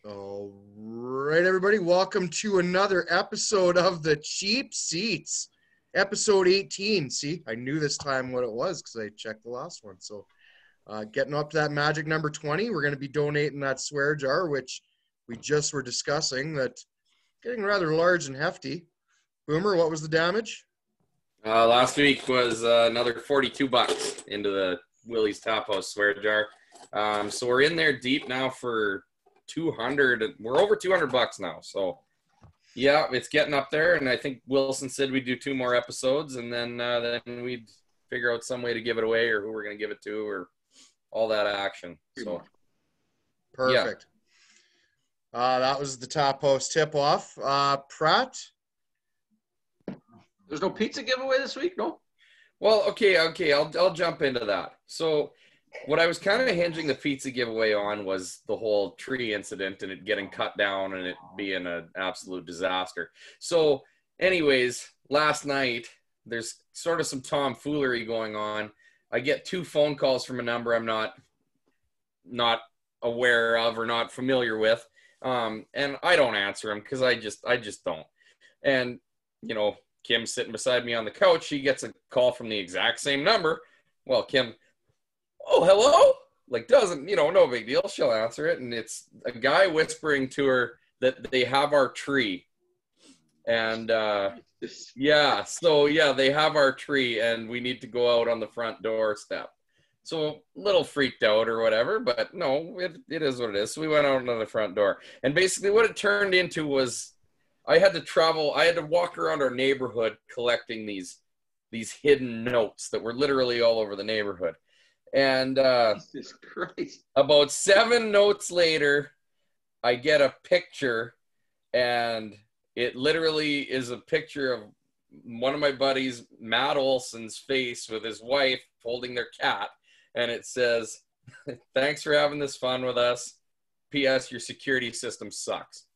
All right, everybody. Welcome to another episode of The Cheap Seats, episode 18. See, I knew this time what it was because I checked the last one. So getting up to that magic number 20, we're going to be donating that swear jar, which we just were discussing, that's getting rather large and hefty. Boomer, what was the damage? Last week was another $42 into the Willie's Tap House swear jar. So we're in there deep now for 200. We're over $200 now. So yeah, it's getting up there. And I think Wilson said we'd do 2 more episodes, and then we'd figure out some way to give it away or who we're going to give it to or all that action. So perfect. Yeah. That was the Tap House tip off. Pratt. There's no pizza giveaway this week, no? Well, okay. I'll jump into that. So what I was kind of hinging the pizza giveaway on was the whole tree incident and it getting cut down and it being an absolute disaster. So anyways, last night, there's sort of some tomfoolery going on. I get 2 phone calls from a number I'm not aware of or not familiar with. And I don't answer them because I just don't. And, you know, Kim's sitting beside me on the couch. She gets a call from the exact same number. Well, Kim, oh, hello? Like, doesn't, no big deal. She'll answer it. And it's a guy whispering to her that they have our tree. And, they have our tree and we need to go out on the front doorstep. So a little freaked out or whatever, but no, it is what it is. So we went out on the front door. And basically what it turned into was I had to walk around our neighborhood collecting these hidden notes that were literally all over the neighborhood. And Jesus Christ. About 7 notes later, I get a picture, and it literally is a picture of one of my buddies, Matt Olson's face with his wife holding their cat. And it says, "Thanks for having this fun with us. P.S. Your security system sucks."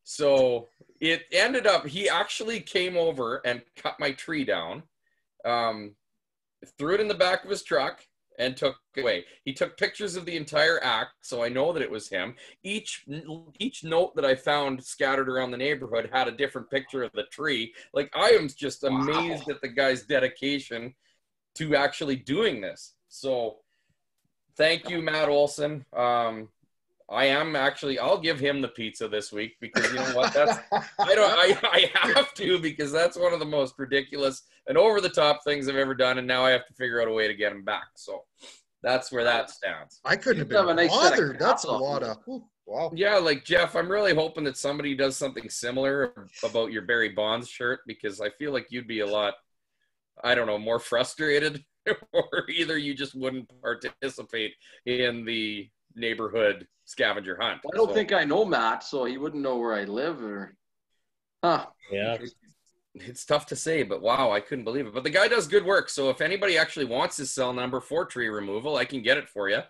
So it ended up, he actually came over and cut my tree down, threw it in the back of his truck, and took it away. He took pictures of the entire act, so I know that it was him. Each note that I found scattered around the neighborhood had a different picture of the tree. Like, I am just amazed at the guy's dedication to actually doing this. So thank you, Matt Olson. I'll give him the pizza this week because you know what? I have to, because that's one of the most ridiculous and over the top things I've ever done. And now I have to figure out a way to get him back. So that's where that stands. I couldn't have been bothered. That's a lot of, wow. Yeah. Like, Jeff, I'm really hoping that somebody does something similar about your Barry Bonds shirt, because I feel like you'd be a lot, I don't know, more frustrated, or either you just wouldn't participate in the neighborhood scavenger hunt. I don't think I know Matt, so he wouldn't know where I live, or yeah, it's tough to say, but wow, I couldn't believe it. But the guy does good work, so if anybody actually wants his cell number for tree removal, I can get it for you.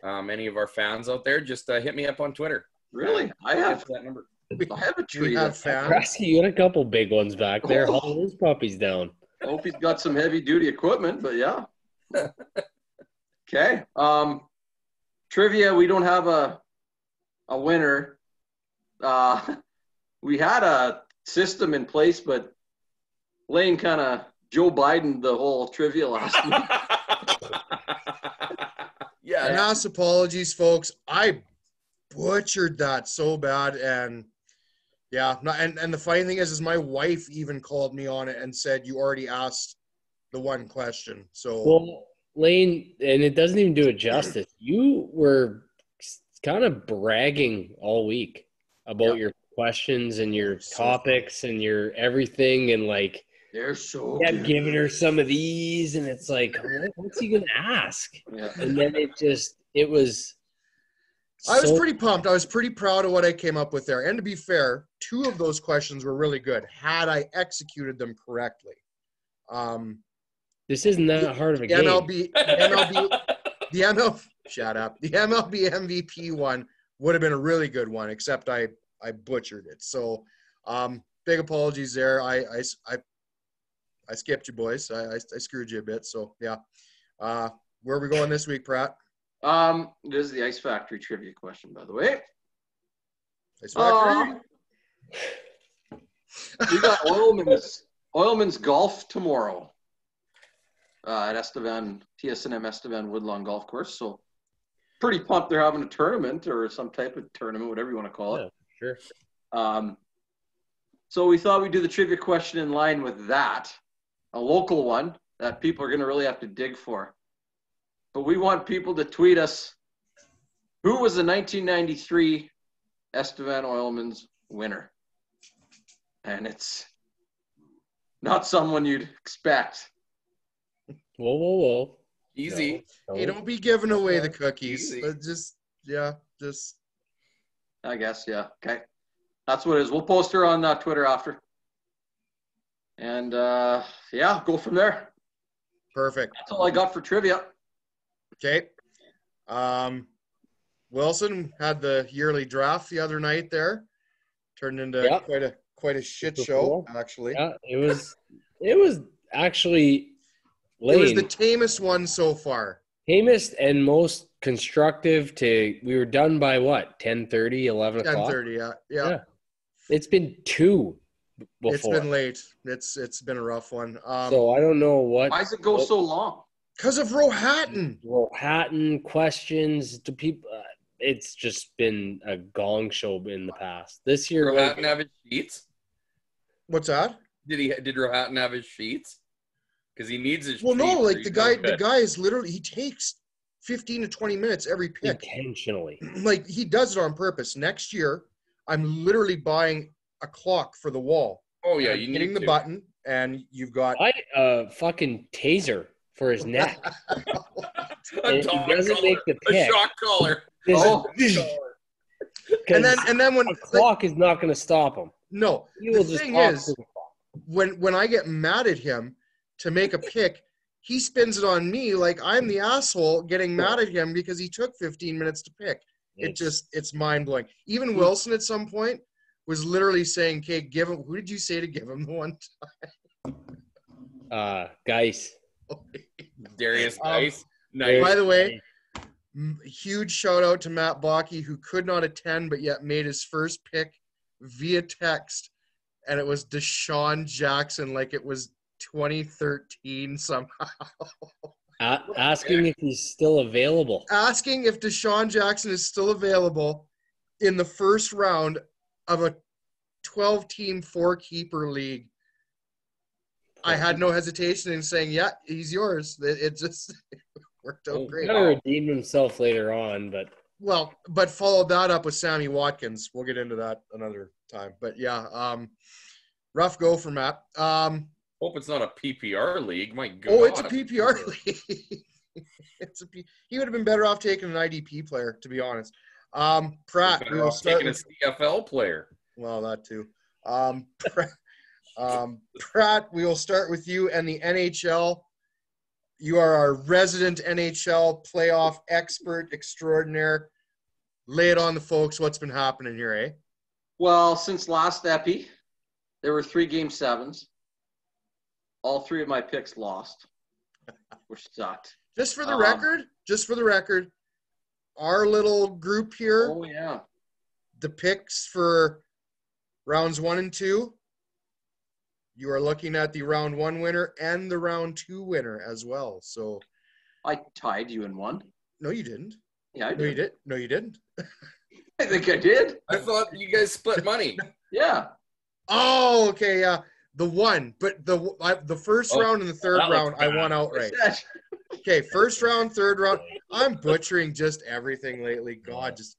Any of our fans out there, just hit me up on Twitter. Really? I have that number. I have a tree. You got a couple big ones back there. Haul those puppies down. I hope he's got some heavy duty equipment, but yeah. Okay. Trivia, we don't have a winner. We had a system in place, but Lane kind of Joe Biden the whole trivia last week. Yeah. Mass apologies, folks. I butchered that so bad, and yeah, and the funny thing is my wife even called me on it and said you already asked the one question. So well, Lane, and it doesn't even do it justice. You were kind of bragging all week about your questions and your topics and your everything, and like they're so kept giving her some of these, and it's like, what's he gonna ask? Yeah. And then it was. I was pretty pumped. I was pretty proud of what I came up with there. And to be fair, 2 of those questions were really good had I executed them correctly. This isn't that hard of a game. Shut up. The MLB MVP one would have been a really good one, except I butchered it. So big apologies there. I skipped you, boys. I screwed you a bit. So, yeah. Where are we going this week, Pratt? This is the Ice Factory trivia question, by the way. Nice factory. We got Oilman's Golf tomorrow at Estevan, TSNM Estevan Woodlawn Golf Course. So pretty pumped they're having a tournament or some type of tournament, whatever you want to call it. Sure. So we thought we'd do the trivia question in line with that, a local one that people are going to really have to dig for. But we want people to tweet us who was the 1993 Estevan Oilman's winner. And it's not someone you'd expect. Whoa. Easy. No. Hey, don't be giving away the cookies. Easy. Just. I guess, yeah. Okay. That's what it is. We'll post her on Twitter after. And, yeah, go from there. Perfect. That's all I got for trivia. Okay. Wilson had the yearly draft the other night there. Turned into quite a shit show, actually. Yeah, it was actually It was the Lane, tamest one so far. tamest and most constructive we were done by what, 10:30, 11 o'clock? 10:30, yeah. It's been 2 before. It's been late. It's been a rough one. So I don't know what. Why does it go so long? Because of Rohatton. Rohatton questions to people. It's just been a gong show in the past. This year, Rohatton have his sheets? What's that? Did Rohatton have his sheets? Because he needs his. Well, no, sheets, like or the guy is literally, he takes 15 to 20 minutes every pick. intentionally. Like he does it on purpose. Next year, I'm literally buying a clock for the wall. Oh yeah, I'm you hitting need the to. button, and you've got Fucking taser for his neck. A And dog he doesn't collar, make the a pick. shock collar. Oh, and then when a clock is not going to stop him. no, He the will just thing talk is, to the clock. when I get mad at him to make a pick, he spins it on me like I'm the asshole getting mad at him because he took 15 minutes to pick. It's mind blowing. Even Wilson at some point was literally saying, "Okay, give him." Who did you say to give him the one Geis. time? Darius Nice. By the way, huge shout out to Matt Bakke, who could not attend but yet made his first pick via text, and it was Deshaun Jackson, like it was 2013 somehow. Asking if he's still available. Asking if Deshaun Jackson is still available in the first round of a 12-team 4-keeper league. I had no hesitation in saying, yeah, he's yours. It just worked out great. He's going to redeem himself later on, but Well, but followed that up with Sammy Watkins. We'll get into that another time. But yeah, rough go for Matt. Hope it's not a PPR league. My God. Oh, it's a PPR league. He would have been better off taking an IDP player, to be honest. Pratt, we will start taking a CFL player. Well, that too. Pratt, we will start with you and the NHL. You are our resident NHL playoff expert extraordinaire. Lay it on the folks. What's been happening here, eh? well, since last epi, there were 3 Game 7s. All 3 of my picks lost, which sucked. Just for the record, our little group here, Oh, yeah. the picks for rounds 1 and 2, you are looking at the round 1 winner and the round 2 winner as well. So, I tied you in one. no, you didn't. Yeah, I No, you did. did. No, you didn't. I think I did. I thought you guys split money. Yeah. Oh, okay, yeah. But the first round and the third that looks round, I won outright. Okay, first round, third round. I'm butchering just everything lately. God, just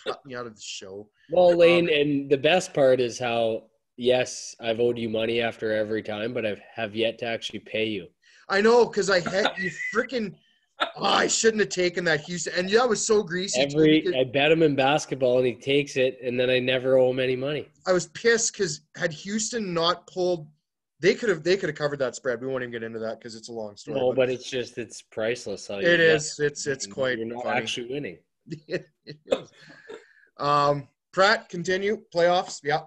cut me out of the show. well, Lane, and the best part is how, yes, I've owed you money after every time, but I have yet to actually pay you. I know, because I had you freaking. Oh, I shouldn't have taken that Houston, and that was so greasy. I bet him in basketball, and he takes it, and then I never owe him any money. I was pissed because had Houston not pulled, they could have covered that spread. We won't even get into that because it's a long story. No, but it's priceless. How it is. It's quite. You're not funny. actually winning. It is. Pratt, continue playoffs. Yeah.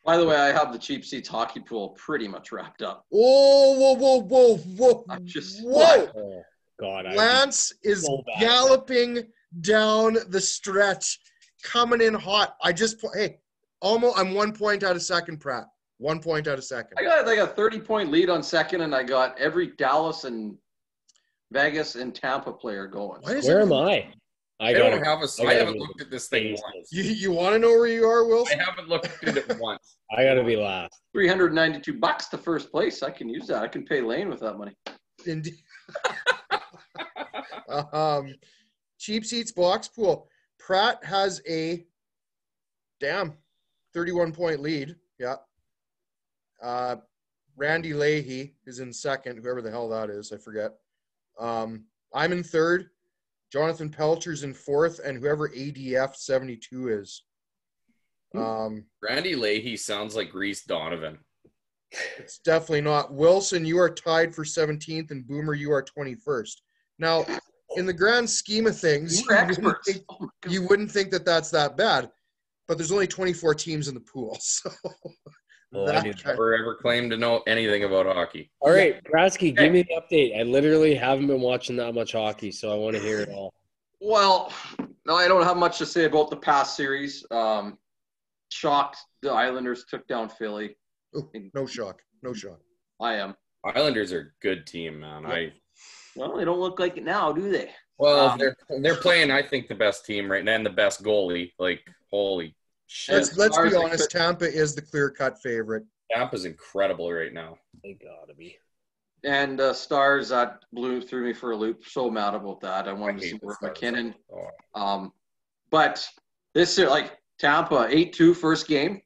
By the way, I have the cheap seats hockey pool pretty much wrapped up. Whoa! I'm just Whoa! Oh God, Lance is so bad. galloping down the stretch, coming in hot. I'm 1 point out of second, Pratt. 1 point out of second. I got like a 30-point lead on second, and I got every Dallas and Vegas and Tampa player going. Where am I? I haven't looked at this thing once. You want to know where you are, Wilson? I haven't looked at it once. I got to be last. $392 to first place. I can use that. I can pay Lane with that money. Indeed. Cheap Seats box pool. Pratt has a 31-point lead. Yeah. Randy Leahy is in second, whoever the hell that is, I forget. I'm in third. Jonathan Pelcher's in fourth, and whoever ADF 72 is. Randy Leahy sounds like Reese Donovan. It's definitely not. Wilson, you are tied for 17th, and Boomer, you are 21st. Now, in the grand scheme of things, you wouldn't think that that's that bad, but there's only 24 teams in the pool, so I never ever claimed to know anything about hockey. All right, Brasky, give me the update. I literally haven't been watching that much hockey, so I want to hear it all. Well, no, I don't have much to say about the past series. Shocked the Islanders took down Philly. Ooh, no shock. I am. Islanders are a good team, man. Well, they don't look like it now, do they? Well, they're playing, I think, the best team right now and the best goalie. Like, holy shit. Let's be honest. Tampa is the clear-cut favorite. Tampa's incredible right now. They gotta be. And Stars, that threw me for a loop. So mad about that. I wanted to see more McKinnon. But this year, like Tampa, 8-2 first game.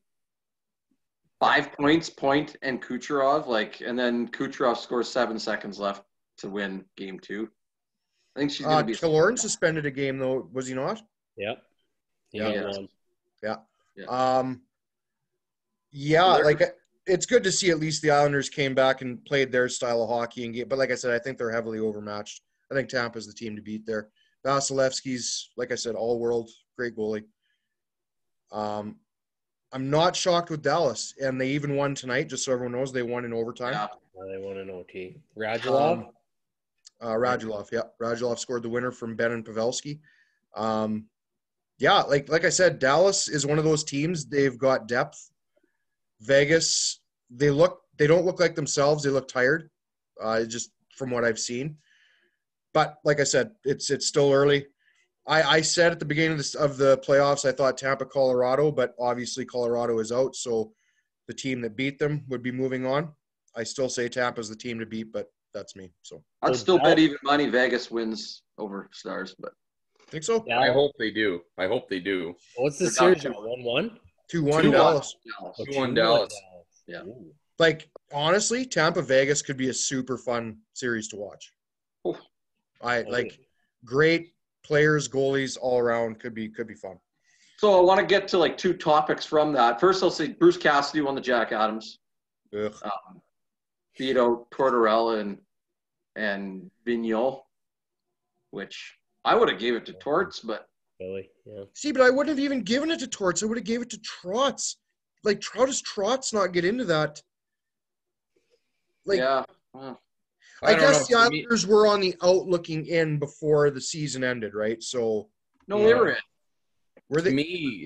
5 points, Point and Kucherov. And then Kucherov scores 7 seconds left to win game 2. I think she's going to be. Killorn suspended a game, though, was he not? Yep. Yeah. It's good to see at least the Islanders came back and played their style of hockey and game. But like I said, I think they're heavily overmatched. I think Tampa's the team to beat there. Vasilevsky's, like I said, all world, great goalie. I'm not shocked with Dallas, and they even won tonight. Just so everyone knows, they won in overtime. Yeah, they won in OT. Radulov. Radulov scored the winner from Ben and Pavelski. Like I said, Dallas is one of those teams. They've got depth. Vegas, they don't look like themselves. They look tired, just from what I've seen. But like I said, it's still early. I said at the beginning of the playoffs, I thought Tampa, Colorado, but obviously Colorado is out, so the team that beat them would be moving on. I still say Tampa's the team to beat, but that's me. So I'd still bet even money Vegas wins over Stars, but think so. Yeah. I hope they do. What's the series? 1-1? 2-1 Dallas. 2-1 Dallas. Yeah. Like honestly, Tampa Vegas could be a super fun series to watch. Oof. Great players, goalies all around could be fun. So I want to get to like 2 topics from that. First, I'll say Bruce Cassidy won the Jack Adams. Beat out Tortorella and Vigneault, which I would have gave it to Torts, but Really? Yeah. See, but I wouldn't have even given it to Torts. I would have gave it to Trotz. Like, how does Trotz not get into that? Like, yeah. I guess the Islanders were on the out looking in before the season ended, right? So they were in. Were they?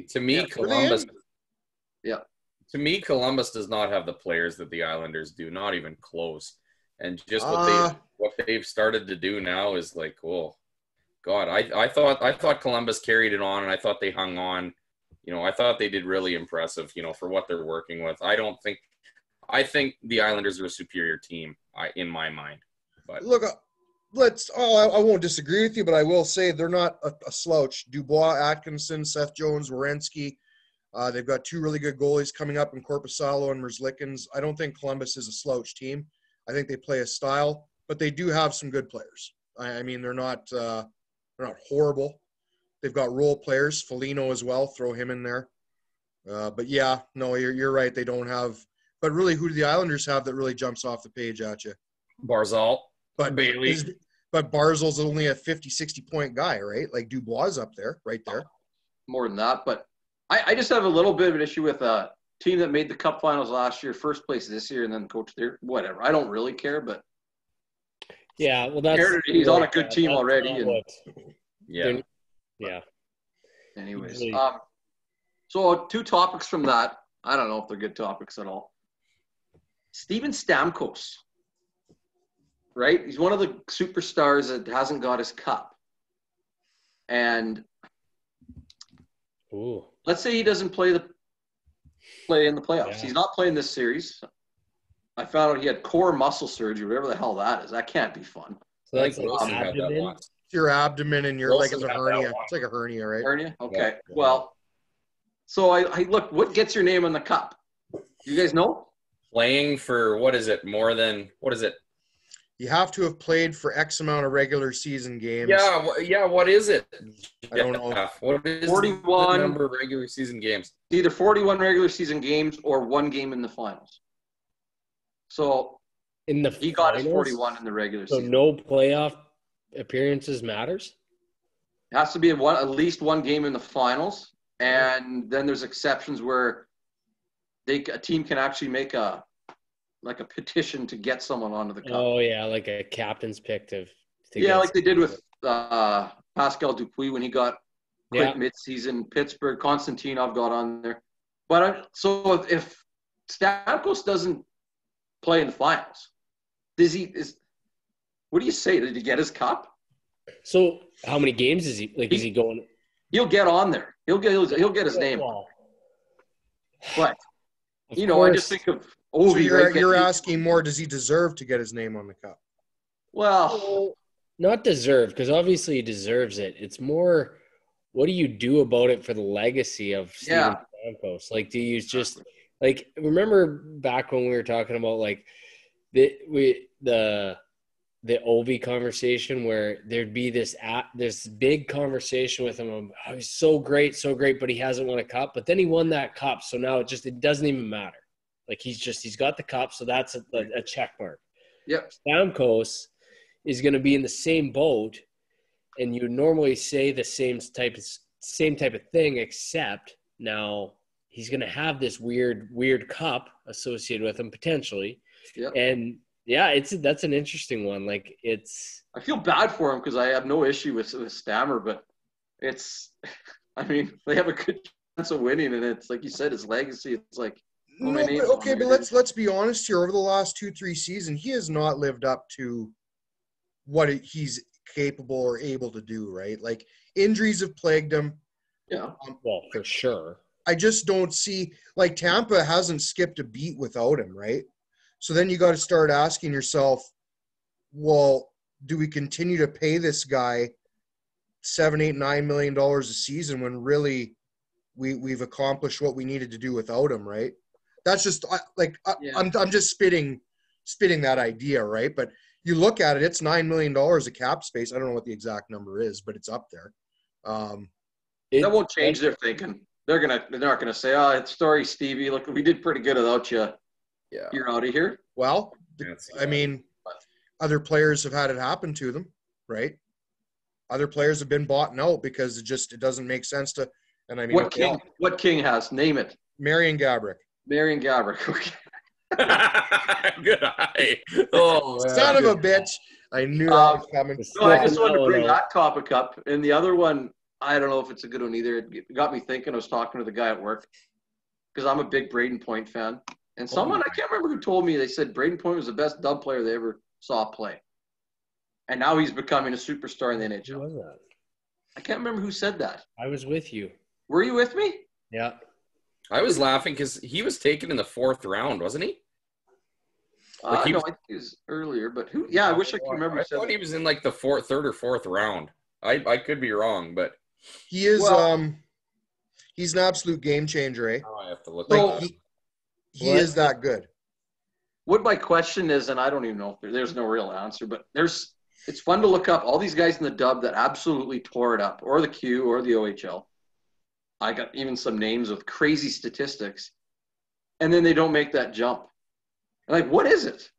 To me, Columbus. Yeah. To me, Columbus does not have the players that the Islanders do, not even close. And just what they've started to do now is like, oh, God, I thought Columbus carried it on, and I thought they hung on. I thought they did really impressive, for what they're working with. I think the Islanders are a superior team, in my mind. But look, I won't disagree with you, but I will say they're not a slouch. Dubois, Atkinson, Seth Jones, Werenski. They've got 2 really good goalies coming up in Korpisalo and Merzlikins. I don't think Columbus is a slouch team. I think they play a style, but they do have some good players. I mean, they're not horrible. They've got role players, Foligno as well. Throw him in there. But yeah, no, you're right. They don't have. But really, who do the Islanders have that really jumps off the page at you? Barzal, but Bailey. But Barzal's only a 50, 60-point guy, right? Like Dubois is up there, right there. More than that, but I just have a little bit of an issue with a team that made the Cup Finals last year, first place this year, and then coach there. Whatever. I don't really care, but yeah, well, he's on a good team already. Yeah. Anyways, Usually- so 2 topics from that. I don't know if they're good topics at all. Steven Stamkos, right? He's one of the superstars that hasn't got his cup. And Ooh. let's say he doesn't play in the playoffs. Yeah. He's not playing this series. I found out he had core muscle surgery, whatever the hell that is. That can't be fun. So that's I think Wilson like had that abdomen. once. Your abdomen and your like Wilson it's a had that hernia. one. It's like a hernia, right? Hernia? Okay. Yeah. Well, so I look, what gets your name on the cup? You guys know? Playing for what is it? You have to have played for X amount of regular season games. Yeah, what is it? I don't know. Yeah, what is 41 the number of regular season games? Either 41 regular season games or 1 game in the finals. So In the he got his finals? 41 in the regular So season. no playoff appearances matters? It has to be at least 1 game in the finals, and then there's exceptions where a team can actually make a petition to get someone onto the cup. Oh yeah, like a captain's pick to Yeah, get like they did with Pascal Dupuis when he got quit midseason. Pittsburgh, Konstantinov got on there. But so if Stamkos doesn't play in the finals, what do you say? Did he get his cup? So how many games is he is he going? He'll get on there. He'll get his name. Well, But of I course. just think of So Ovi. you're asking more, does he deserve to get his name on the cup? Well, Not deserve, because obviously he deserves it. It's more, what do you do about it for the legacy of Steven Stamkos? Like, do you just remember back when we were talking about the Ovi conversation where there'd be this big conversation with him of, oh, he's so great, but he hasn't won a cup. But then he won that cup, so now it doesn't even matter. Like he's got the cup, so that's a check mark. Yep. Stamkos is going to be in the same boat, and you normally say the same type of thing, except now he's going to have this weird cup associated with him potentially. Yep. And yeah, that's an interesting one. Like I feel bad for him because I have no issue with Stammer, but they have a good chance of winning, and it's like you said, his legacy. It's like but let's be honest here. Over the last 2-3 seasons, he has not lived up to what he's capable or able to do. Right, like injuries have plagued him. Yeah, well, for sure. I just don't see Tampa hasn't skipped a beat without him. Right. So then you got to start asking yourself, well, do we continue to pay this guy $7, $8, $9 million a season when really we've accomplished what we needed to do without him, right? That's just I'm just spitting that idea, right? But you look at it, it's $9 million of cap space. I don't know what the exact number is, but it's up there. That won't change their thinking. They're not gonna say, "Oh, it's sorry, Stevie. Look, we did pretty good without you. Yeah, you're out of here." Well, other players have had it happen to them, right? Other players have been bought out because it doesn't make sense to. And I mean, what king has? Name it. Marian Gaborik. Marian Gaborik. Okay. Good eye. Oh, man. Son of a bitch! I knew that was coming. So I just wanted to bring that topic up, and the other one, I don't know if it's a good one either. It got me thinking. I was talking to the guy at work because I'm a big Braden Point fan. And someone, I can't remember who told me, they said Braden Point was the best dub player they ever saw play. And now he's becoming a superstar in the NHL. Who was that? I can't remember who said that. I was with you. Were you with me? Yeah. I was laughing because he was taken in the 4th round, wasn't he? I think he was earlier, but who? Yeah, I wish I could remember. I thought he was in like the 3rd or 4th round. I could be wrong, but he is. He's an absolute game changer, eh? I have to look. He is that good. What my question is, and I don't even know if there's no real answer, but it's fun to look up all these guys in the dub that absolutely tore it up, or the Q, or the OHL. I got even some names with crazy statistics, and then they don't make that jump. Like, what is it?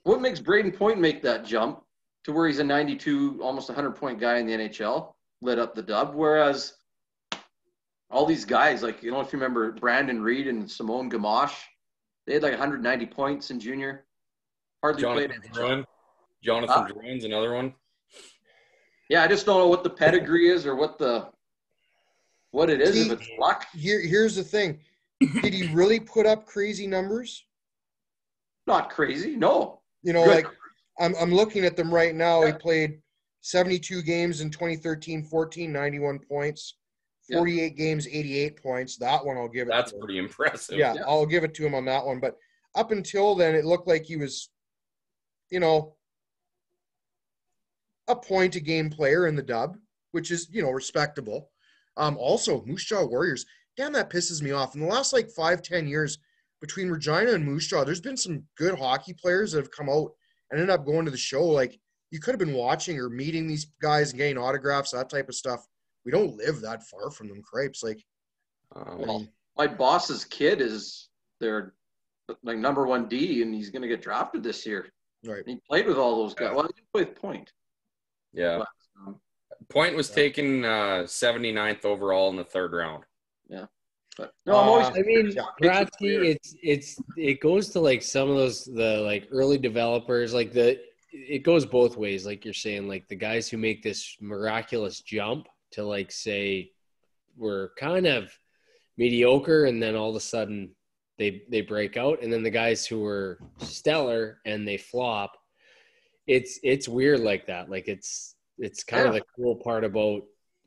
What makes Braden Point make that jump to where he's a 92, almost 100-point guy in the NHL, lit up the dub, whereas all these guys, like, if you remember Brandon Reed and Simone Gamache, they had like 190 points in junior. Hardly played NHL. Jonathan Drouin's another one. Yeah, I just don't know what the pedigree is or what the what it is, See, if it's luck. Here's the thing. Did he really put up crazy numbers? Not crazy, no. You know, Good. like I'm looking at them right now. He played 72 games in 2013-14, 91 points. 48 games, 88 points. That one I'll give it That's to him. pretty impressive. Yeah, I'll give it to him on that one. But up until then, it looked like he was, you know, a point a game player in the dub, which is, you know, respectable. Also, Moose Jaw Warriors. Damn, that pisses me off. In the last like 5-10 years, between Regina and Moose Jaw, there's been some good hockey players that have come out and ended up going to the show. Like, you could have been watching or meeting these guys and getting autographs, that type of stuff. We don't live that far from them crepes. Like, Well, my boss's kid is their like number 1 D, and he's going to get drafted this year. right. And he played with all those guys. Well, he didn't play with Point. Yeah. But, Point was taken 79th overall in the 3rd round. yeah. But no, I'm always. I mean, players. Bratsky, it goes to like some of those the like early developers, like it goes both ways. Like you're saying, like the guys who make this miraculous jump to like say we're kind of mediocre, and then all of a sudden they break out, and then the guys who were stellar and they flop. It's weird like that. Like it's kind of the cool part about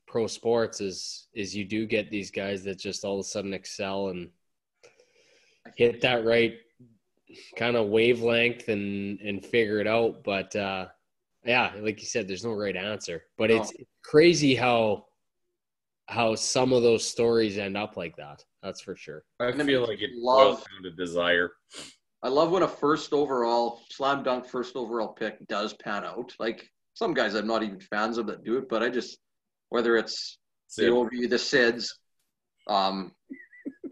pro sports is you do get these guys that just all of a sudden excel and hit that right kind of wavelength and figure it out. But yeah, like you said, there's no right answer. But it's crazy how some of those stories end up like that. That's for sure. I feel like it boils down to desire. I love when a slam dunk first overall pick does pan out. Like some guys I'm not even fans of that do it, but I just, whether it's the Sids,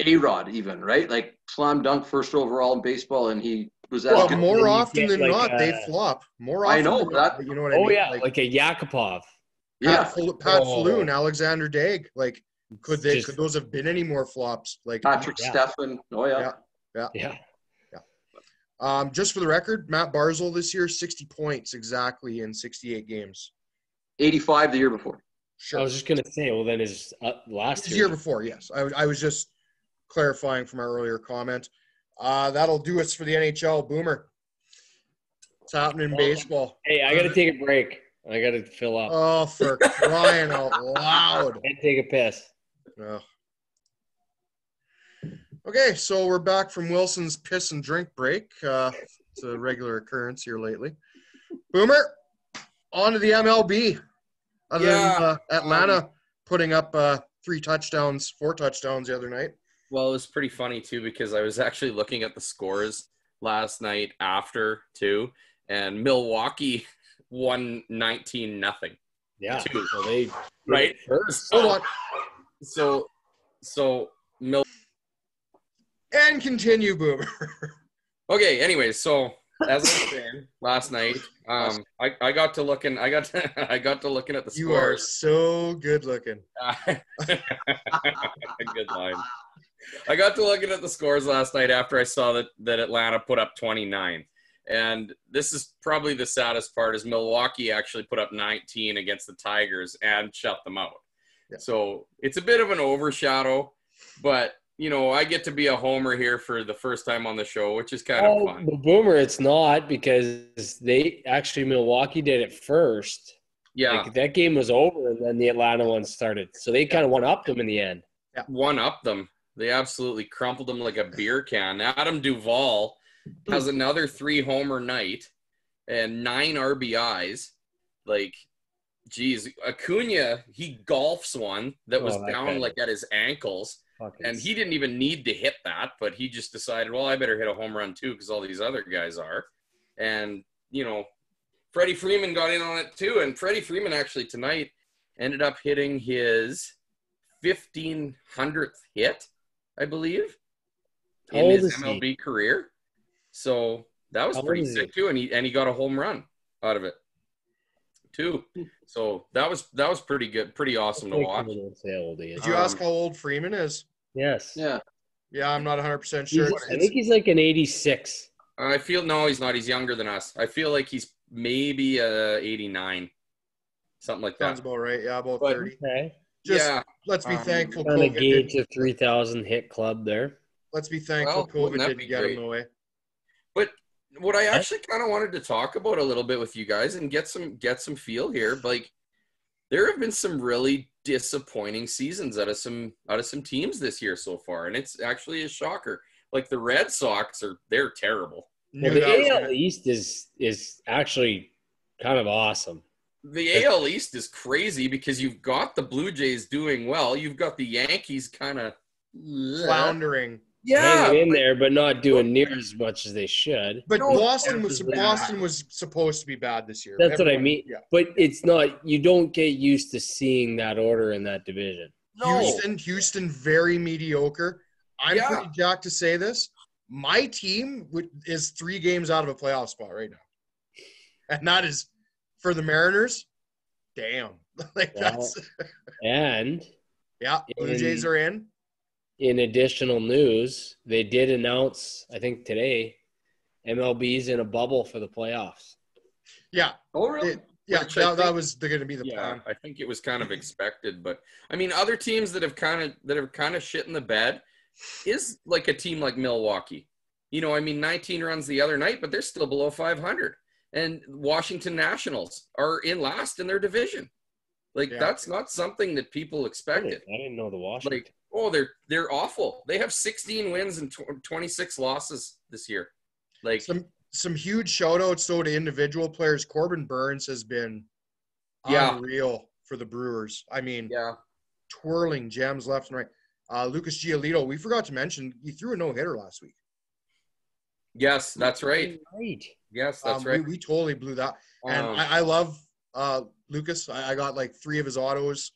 A-Rod even, right? Like slam dunk first overall in baseball, and he was as good. More often than not, they flop. More often I know than that. Not, you know what I mean? Oh yeah, like a Yakupov. Pat Falloon, Alexander Daig. Like, could those have been any more flops? Like Patrick Stefan. Oh yeah. Just for the record, Matt Barzal this year, 60 points exactly in 68 games. 85 the year before. Sure. I was just going to say, well, then his last year before, yes. I was just clarifying from our earlier comment. That'll do us for the NHL. Boomer. What's happening in baseball? Hey, I got to take a break. I got to fill up. Oh, for crying out loud. And take a piss. Oh. Okay, so we're back from Wilson's piss and drink break. It's a regular occurrence here lately. Boomer, on to the MLB. Other than Atlanta putting up 4 touchdowns the other night. Well, it was pretty funny, too, because I was actually looking at the scores last night after, too, and Milwaukee won 19-0. Yeah. So they right first. So and continue, Boomer. Okay. Anyway, so as I was saying last night, I got to looking at the scores. You are so good looking. Good line. I got to looking at the scores last night after I saw that Atlanta put up 29. And this is probably the saddest part is Milwaukee actually put up 19 against the Tigers and shut them out. Yeah. So it's a bit of an overshadow, but you know, I get to be a homer here for the first time on the show, which is kind of fun. The Boomer, it's not because Milwaukee did it first. Yeah. Like, that game was over and then the Atlanta one started. So they kind of one-upped them in the end. Yeah. One-upped them. They absolutely crumpled them like a beer can. Adam Duvall has another 3-homer night and 9 RBIs. Like, geez, Acuna, he golfs one that was down like at his ankles. And he didn't even need to hit that, but he just decided, well, I better hit a home run too because all these other guys are. And, you know, Freddie Freeman got in on it too. And Freddie Freeman actually tonight ended up hitting his 1,500th hit, I believe, in his MLB career. So that was pretty sick too. And he got a home run out of it too. So that was pretty good, pretty awesome to watch. Did you ask how old Freeman is? Yes. Yeah. Yeah, I'm not 100% sure. I think he's like an 86. No, he's not. He's younger than us. I feel like he's maybe 89, something like that. Sounds about right. Yeah, about 30. Okay. Let's be thankful Kind of COVID gauge didn't. a 3,000 hit club there. Let's be thankful wouldn't COVID that didn't be get great? in the way. But what I actually kind of wanted to talk about a little bit with you guys and get some feel here, like there have been some really disappointing seasons out of some teams this year so far, and it's actually a shocker. Like the Red Sox they're terrible. Well, the AL East is actually kind of awesome. The AL East is crazy because you've got the Blue Jays doing well. You've got the Yankees kind of floundering. Hanging in there, but not doing near as much as they should. But Boston was supposed to be bad this year. That's what I mean. Yeah. But it's not. You don't get used to seeing that order in that division. No. Houston, very mediocre. I'm pretty jacked to say this. My team is 3 games out of a playoff spot right now, and that is for the Mariners. Damn, that's and Blue Jays are in. In additional news, they did announce, I think today, MLB's in a bubble for the playoffs. Yeah. Oh, really? That was going to be the plan. I think it was kind of expected, but I mean, other teams that have kind of shit in the bed is like a team like Milwaukee. You know, I mean, 19 runs the other night, but they're still below 500. And Washington Nationals are in last in their division. Like that's not something that people expected. I didn't know the Washington. They're awful. They have 16 wins and 26 losses this year. Like some huge shout outs though to individual players. Corbin Burns has been unreal for the Brewers. I mean, twirling gems left and right. Lucas Giolito, we forgot to mention, he threw a no-hitter last week. Yes, that's right. Yes, that's right. We totally blew that. And I love Lucas. I got like 3 of his autos.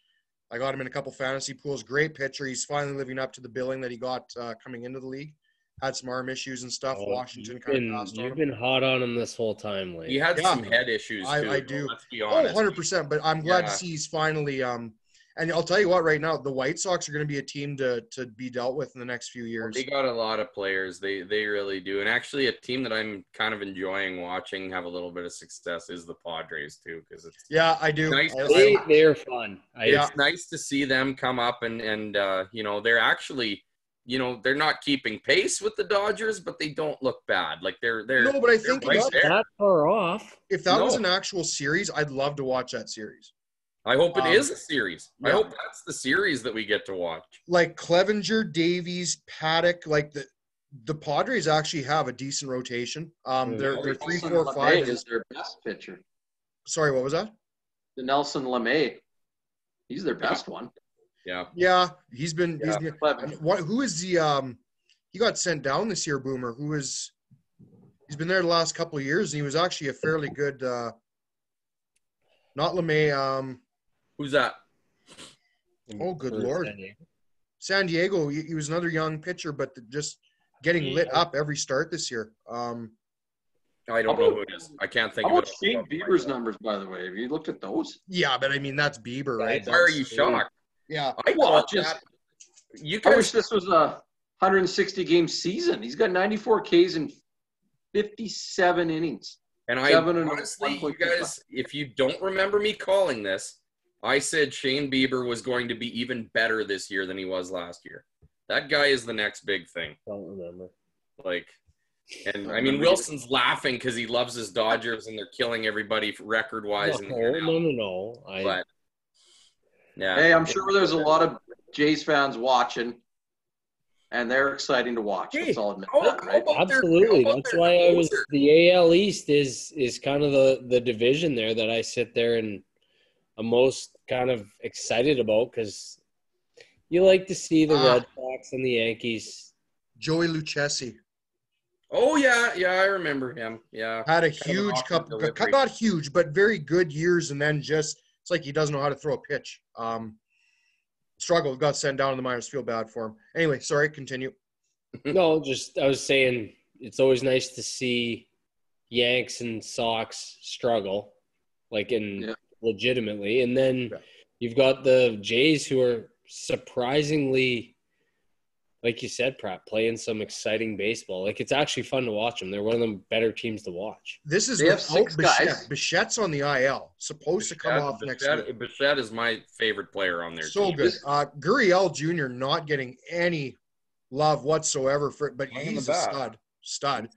I got him in a couple fantasy pools. Great pitcher. He's finally living up to the billing that he got coming into the league. Had some arm issues and stuff. Washington kind of passed on him. You've been hot on him this whole time lately. He had some head issues, too. I do. Let's be honest. 100%. But I'm glad to see he's finally and I'll tell you what, right now, the White Sox are going to be a team to be dealt with in the next few years. They got a lot of players. They really do. And actually, a team that I'm kind of enjoying watching have a little bit of success is the Padres, too. Because it's I do. Nice they're fun. It's nice to see them come up and you know, they're actually, you know, they're not keeping pace with the Dodgers, but they don't look bad. Like they're no, but I think right that far off. If that was an actual series, I'd love to watch that series. I hope it is a series. I hope that's the series that we get to watch. Like Clevenger, Davies, Paddock, like the Padres actually have a decent rotation. They're 3, 4, 5 is their best pitcher. Sorry, what was that? The Nelson LeMay. He's their best one. Yeah, he's been who is the he got sent down this year, Boomer, he's been there the last couple of years and he was actually a fairly good not LeMay, who's that? Oh, good Lord. San Diego, he was another young pitcher, but just getting lit up every start this year. I don't know who it is. I can't think of it. Shane Bieber's numbers, by the way. Have you looked at those? Yeah, but I mean, that's Bieber, right? Why are you shocked? Yeah. I wish this was a 160-game season. He's got 94 Ks in 57 innings. And honestly, you guys, if you don't remember me calling this, I said Shane Bieber was going to be even better this year than he was last year. That guy is the next big thing. Don't remember. And I mean, Wilson's laughing because he loves his Dodgers and they're killing everybody record-wise. No. Hey, I'm sure there's a lot of Jays fans watching, and they're exciting to watch. Let's all admit that, right? Absolutely. That's why the AL East is kind of the division there that I sit there and I'm most kind of excited about because you like to see the Red Sox and the Yankees. Joey Lucchesi. Oh, yeah, I remember him. Yeah. Had a huge couple, not huge, but very good years, and then just it's like he doesn't know how to throw a pitch. Struggled, got sent down in the minors. Feel bad for him. Anyway, sorry, continue. No, I was saying it's always nice to see Yanks and Sox struggle, legitimately. And then you've got the Jays who are surprisingly like you said, Pratt, playing some exciting baseball. Like, it's actually fun to watch them. They're one of the better teams to watch. This is They have without 6 Bichette. guys. Bichette's on the IL, supposed to come off next week. Bichette is my favorite player on their So team. good. Gurriel Jr. not getting any love whatsoever but he's a stud.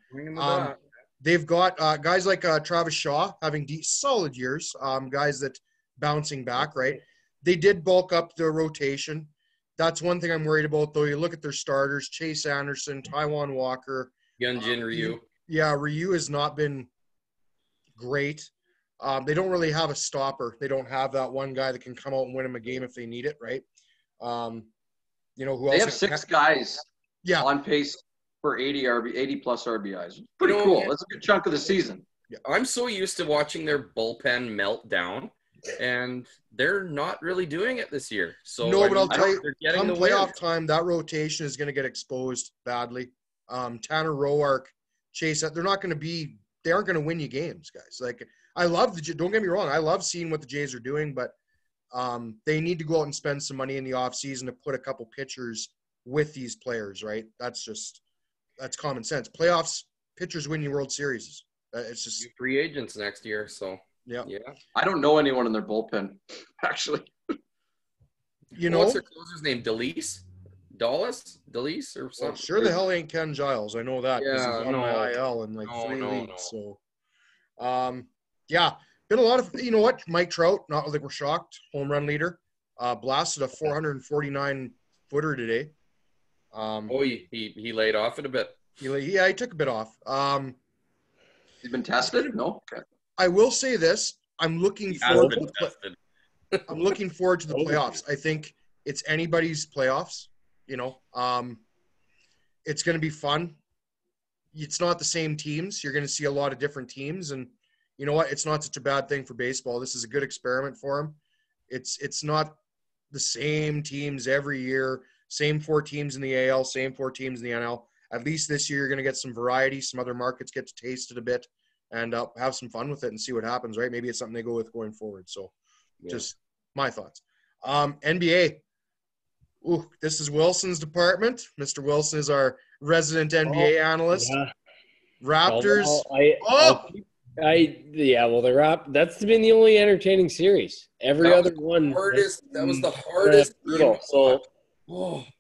They've got guys like Travis Shaw having solid years, guys that bouncing back, right? They did bulk up the rotation. That's one thing I'm worried about, though. You look at their starters, Chase Anderson, Taijuan Walker. Hyunjin Ryu. Yeah, Ryu has not been great. They don't really have a stopper. They don't have that one guy that can come out and win them a game if they need it, right? Who else? They have 6 guys Yeah. on pace for 80 plus RBIs. Pretty cool. That's a good chunk of the season. Yeah. I'm so used to watching their bullpen melt down, and they're not really doing it this year. So no, but I'll tell you, they're getting come the playoff win. time, that rotation is going to get exposed badly. Tanner Roark, Chase, they aren't going to win you games, guys. Like, I love don't get me wrong, I love seeing what the Jays are doing, but they need to go out and spend some money in the offseason to put a couple pitchers with these players, right? That's common sense. Playoffs, pitchers win you World Series. It's just free agents next year, so yeah. I don't know anyone in their bullpen, actually. What's their closer's name? Dallas or something? Well, sure the hell ain't Ken Giles. I know that because he's on my IL in like 3 leagues. So, been a lot of, you know what? Mike Trout, not like we're shocked, home run leader, blasted a 449 footer today. He laid off it a bit. He took a bit off. He's been tested? No. Okay. I will say this: I'm looking forward to the playoffs. I think it's anybody's playoffs. It's going to be fun. It's not the same teams. You're going to see a lot of different teams, and you know what? It's not such a bad thing for baseball. This is a good experiment for them. It's not the same teams every year. Same 4 teams in the AL, same 4 teams in the NL. At least this year, you're going to get some variety. Some other markets get to taste it a bit and have some fun with it and see what happens, right? Maybe it's something they go with going forward. So just my thoughts. NBA. Ooh, this is Wilson's department. Mr. Wilson is our resident NBA analyst. Yeah. Raptors. That's been the only entertaining series. Every other one. That was the hardest. Brutal. So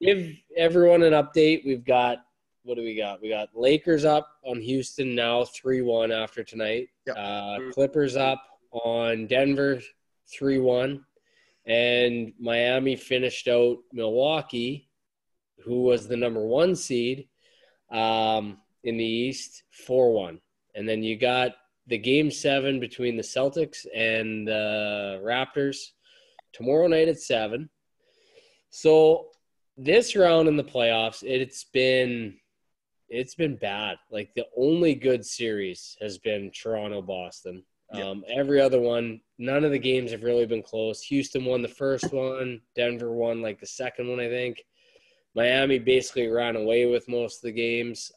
give everyone an update. We've got, what do we got? We got Lakers up on Houston now 3-1 after tonight. Yep. Clippers up on Denver 3-1. And Miami finished out Milwaukee, who was the number 1 seed in the East, 4-1. And then you got the Game 7 between the Celtics and the Raptors tomorrow night at 7. So this round in the playoffs, it's been bad. Like, the only good series has been Toronto-Boston. Every other one, none of the games have really been close. Houston won the first one. Denver won like the second one, I think. Miami basically ran away with most of the games.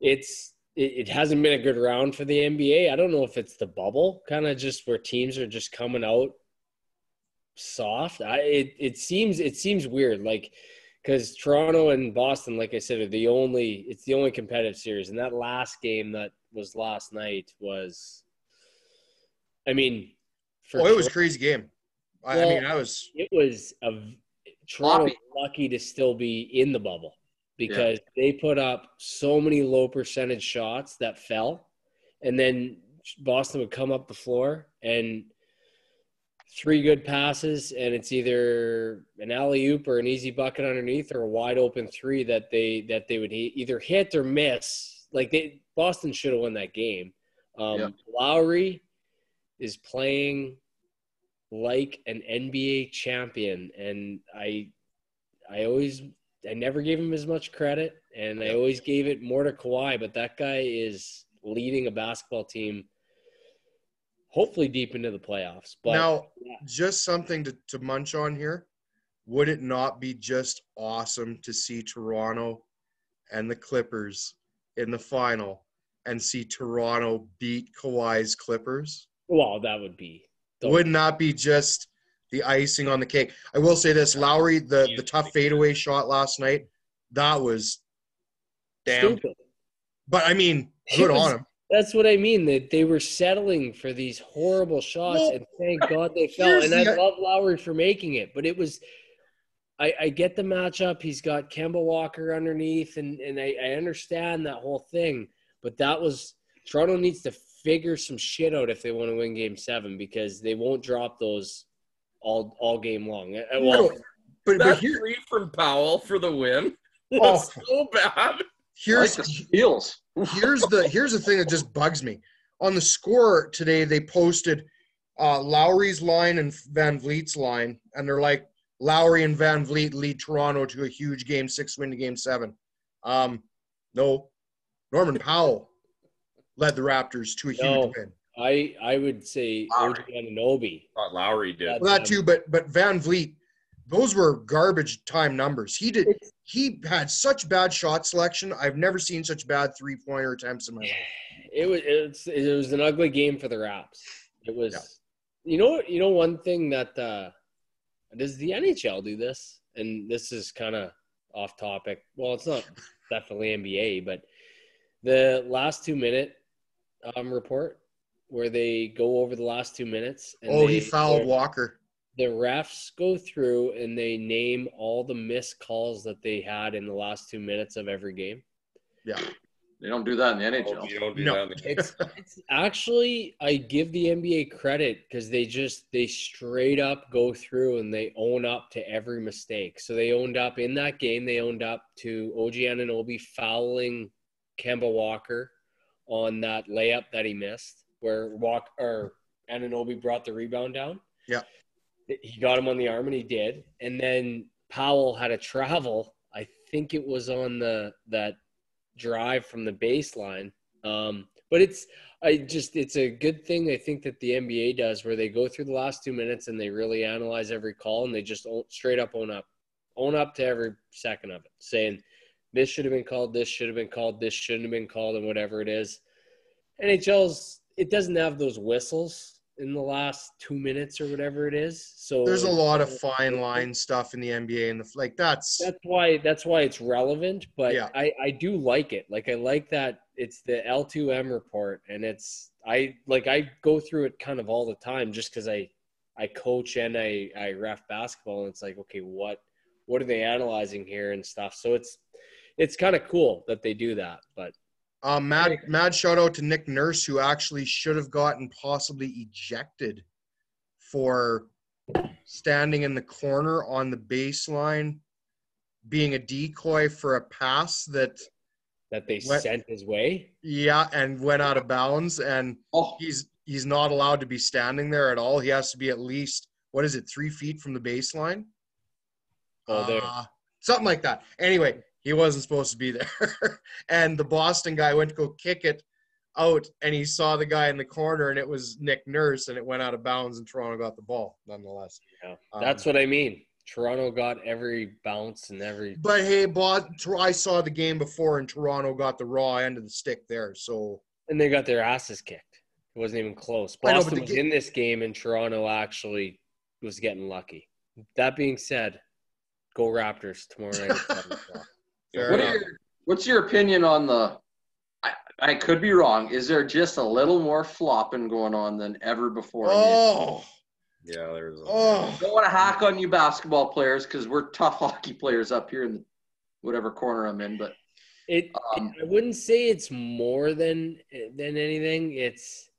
It hasn't been a good round for the NBA. I don't know if it's the bubble, kind of just where teams are just coming out soft. It seems weird, like, because Toronto and Boston, like I said, are the only competitive series. And that last game that was last night was, it was a crazy game. It was Toronto lucky to still be in the bubble because they put up so many low percentage shots that fell, and then Boston would come up the floor and 3 good passes, and it's either an alley-oop or an easy bucket underneath or a wide-open 3 that they would either hit or miss. Like, Boston should have won that game. Lowry is playing like an NBA champion, and I never gave him as much credit, and I always gave it more to Kawhi, but that guy is leading a basketball team hopefully deep into the playoffs. But now, just something to munch on here. Would it not be just awesome to see Toronto and the Clippers in the final and see Toronto beat Kawhi's Clippers? Well, that would be. Wouldn't that be just the icing on the cake. I will say this, Lowry, the tough fadeaway shot last night, that was damn. Stupid. But I mean, good on him. That's what I mean. That they were settling for these horrible shots, Well, and thank God they fell. And I love Lowry for making it, but it was. I get the matchup. He's got Kemba Walker underneath, and I understand that whole thing. But that was Toronto needs to figure some shit out if they want to win Game 7 because they won't drop those all game long. Well, but here, three from Powell for the win. Was so bad. Here's like the steals. here's the thing that just bugs me. On the score today, they posted Lowry's line and Van Vliet's line, and they're like, Lowry and Van Vliet lead Toronto to a huge Game 6 win to Game 7. No. Norman Powell led the Raptors to a huge win. I would say OG Anunoby. Thought Lowry did. Well, that too, but Van Vliet, those were garbage time numbers. He had such bad shot selection. I've never seen such bad three-pointer attempts in my life. It was an ugly game for the Raps. It was, you know, one thing that does the NHL do this? And this is kind of off topic. Well, it's not definitely NBA, but the last 2-minute report where they go over the last 2 minutes. And he fouled Walker. The refs go through and they name all the missed calls that they had in the last 2 minutes of every game. Yeah. They don't do that in the NHL. You don't do that in the It's actually, I give the NBA credit because they straight up go through and they own up to every mistake. So they owned up in that game. They owned up to OG Anunoby fouling Kemba Walker on that layup that he missed, where Anunoby brought the rebound down. Yeah, he got him on the arm and he did. And then Powell had a travel. I think it was on that drive from the baseline. But it's a good thing I think that the NBA does where they go through the last 2 minutes and they really analyze every call and they just straight up own up to every second of it, saying this should have been called, this should have been called, this shouldn't have been called, and whatever it is. It doesn't have those whistles in the last 2 minutes or whatever it is. So there's a lot of fine line stuff in the NBA, and that's why it's relevant. But yeah. I do like it. Like I like that it's the L2M report, and I go through it kind of all the time just because I coach and I ref basketball, and it's like, okay, what are they analyzing here and stuff. So it's kind of cool that they do that. But mad shout out to Nick Nurse, who actually should have gotten possibly ejected for standing in the corner on the baseline, being a decoy for a pass that they sent his way. Yeah, and went out of bounds, and he's not allowed to be standing there at all. He has to be at least 3 feet from the baseline? Something like that. Anyway, he wasn't supposed to be there. And the Boston guy went to go kick it out, and he saw the guy in the corner, and it was Nick Nurse, and it went out of bounds, and Toronto got the ball, nonetheless. Yeah, that's what I mean. Toronto got every bounce and every – But, hey, I saw the game before, and Toronto got the raw end of the stick there. So and they got their asses kicked. It wasn't even close. Boston was in this game, and Toronto actually was getting lucky. That being said, go Raptors tomorrow night at 7 o'clock. What's your opinion on the I could be wrong. Is there just a little more flopping going on than ever before? Yeah, there's I don't want to hack on you basketball players because we're tough hockey players up here in whatever corner I'm in, but I wouldn't say it's more than anything. It's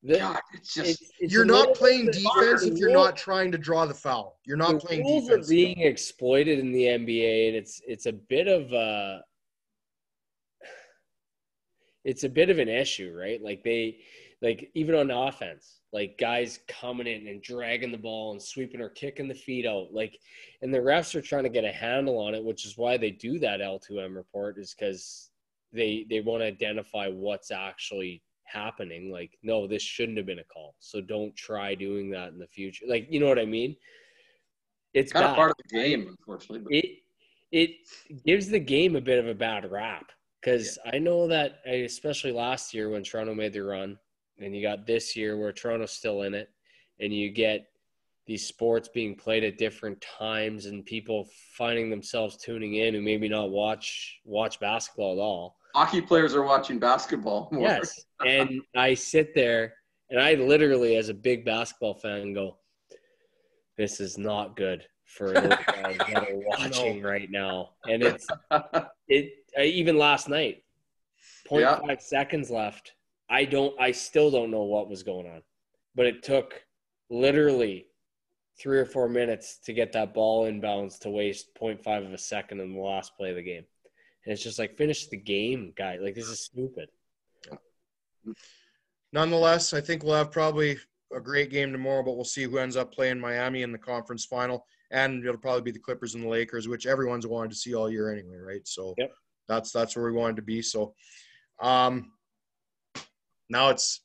you're not playing defense if you're not trying to draw the foul. You're not playing defense. Rules are being exploited in the NBA, and it's a bit of an issue, right? Like even on offense, like guys coming in and dragging the ball and sweeping or kicking the feet out, and the refs are trying to get a handle on it, which is why they do that L2M report, is because they want to identify what's actually happening. Like, no, this shouldn't have been a call, so don't try doing that in the future. Like, you know what I mean? It's kind of part of the game, unfortunately. It gives the game a bit of a bad rap, because I know that, especially last year when Toronto made the run, and you got this year where Toronto's still in it, and you get these sports being played at different times and people finding themselves tuning in who maybe not watch basketball at all. Hockey players are watching basketball more. Yes. And I sit there and I literally, as a big basketball fan, go, this is not good for those guys that are watching right now. And even last night, 0.5 seconds left. I still don't know what was going on, but it took literally 3 or 4 minutes to get that ball inbounds to waste 0.5 of a second in the last play of the game. And it's just like, finish the game, guy. Like, this is stupid. Nonetheless, I think we'll have probably a great game tomorrow, but we'll see who ends up playing Miami in the conference final. And it'll probably be the Clippers and the Lakers, which everyone's wanted to see all year anyway, right? So that's where we wanted to be. So now it's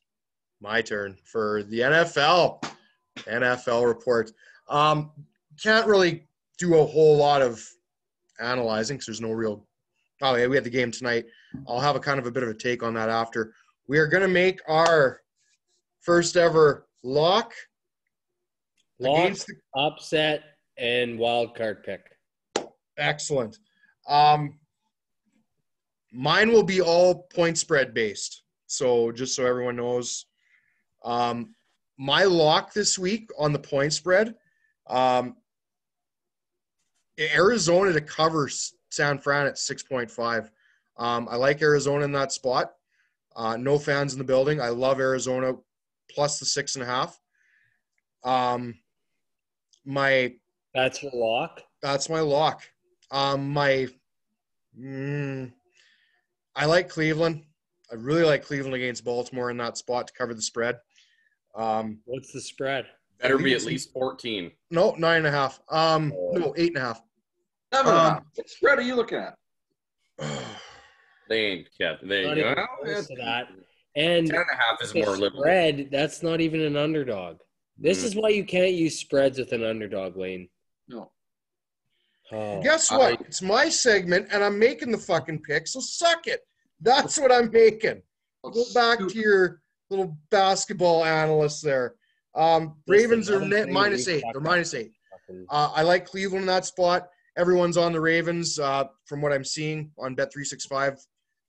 my turn for the NFL report. Can't really do a whole lot of analyzing because there's no real – oh, yeah, we had the game tonight. I'll have a kind of a bit of a take on that after. We are going to make our first ever lock against the upset and wild card pick. Excellent. Mine will be all point spread based. So just so everyone knows, my lock this week on the point spread, Arizona to cover San Fran at 6.5. I like Arizona in that spot. No fans in the building. I love Arizona plus the 6.5. That's your lock? That's my lock. I like Cleveland. I really like Cleveland against Baltimore in that spot to cover the spread. What's the spread? Better be at least 14. No, 9.5. No, 8.5. 7.5. What spread are you looking at? They ain't kept. They Not even close to that. And 10.5 is more livable. Spread, that's not even an underdog. This is why you can't use spreads with an underdog, Lane. No. Oh. Guess what? It's my segment, and I'm making the fucking pick, so suck it. That's what I'm making. Go back to your little basketball analyst there. Ravens are -8. They're -8. I like Cleveland in that spot. Everyone's on the Ravens from what I'm seeing on Bet365.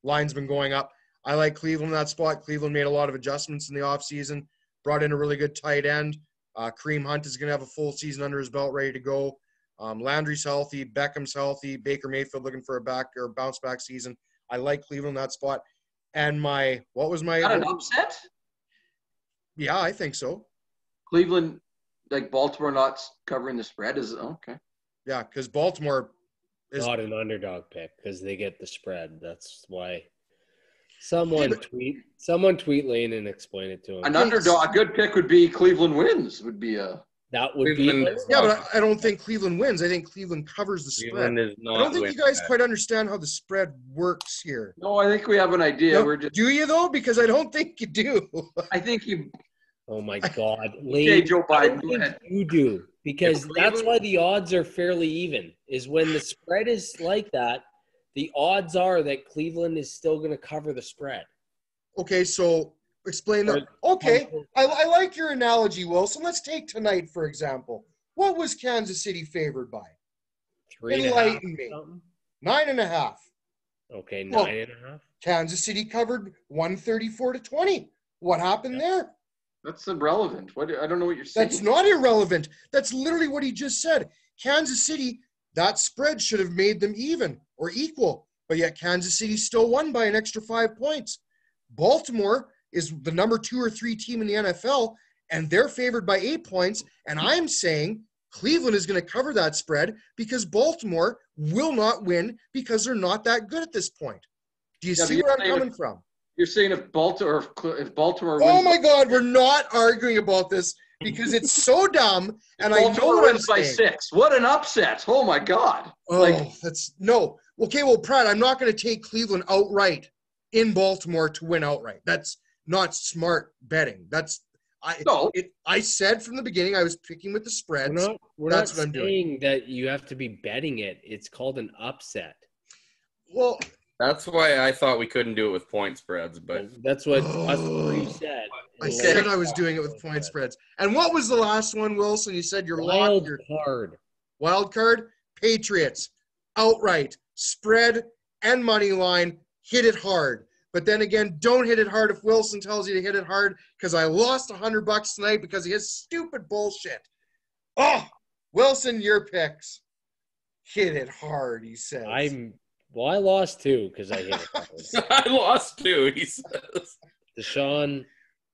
Line's been going up. I like Cleveland in that spot. Cleveland made a lot of adjustments in the offseason, brought in a really good tight end. Kareem Hunt is going to have a full season under his belt, ready to go. Landry's healthy. Beckham's healthy. Baker Mayfield looking for a bounce back season. I like Cleveland in that spot. And what was my – Not an upset? Yeah, I think so. Cleveland, like Baltimore not covering the spread is – okay. Yeah, because Baltimore is – not an underdog pick because they get the spread. That's why – Someone tweet Lane and explain it to him. An underdog, a good pick would be Cleveland wins. That would be. Yeah, but I don't think Cleveland wins. I think Cleveland covers the spread. I don't think you guys quite understand how the spread works here. No, I think we have an idea. No, do you though? Because I don't think you do. I think you. Oh my God, Lane! Okay, Joe Biden, I think you do because that's why the odds are fairly even. Is when the spread is like that. The odds are that Cleveland is still going to cover the spread. Okay, so explain that. Okay, I like your analogy, Wilson. Let's take tonight, for example. What was Kansas City favored by? 3.5. Enlighten me. 9.5. Okay, 9.5. Kansas City covered 134-20. What happened there? That's irrelevant. I don't know what you're saying. That's not irrelevant. That's literally what he just said. Kansas City, that spread should have made them even or equal, but yet Kansas City still won by an extra 5 points. Baltimore is the number 2 or 3 team in the NFL, and they're favored by 8 points, and I'm saying Cleveland is going to cover that spread because Baltimore will not win because they're not that good at this point. Do you see where I'm coming from? You're saying if Baltimore wins. Oh my God, we're not arguing about this because it's so dumb, and I know what I'm saying. By 6. What an upset! Oh my God! That's no. Okay, well, Pratt, I'm not going to take Cleveland outright in Baltimore to win outright. That's not smart betting. I said from the beginning I was picking with the spreads. We're not saying that you have to be betting it. It's called an upset. Well, that's why I thought we couldn't do it with point spreads, but that's what us three said. I said I was doing it with point spreads. And what was the last one, Wilson? You said your Wild your card. wild card, Patriots, outright, spread and money line, hit it hard. But then again, don't hit it hard if Wilson tells you to hit it hard because I lost $100 tonight because of his stupid bullshit. Oh, Wilson, your picks. Hit it hard, he says. I lost too because I hit it hard. I lost too, he says. Deshaun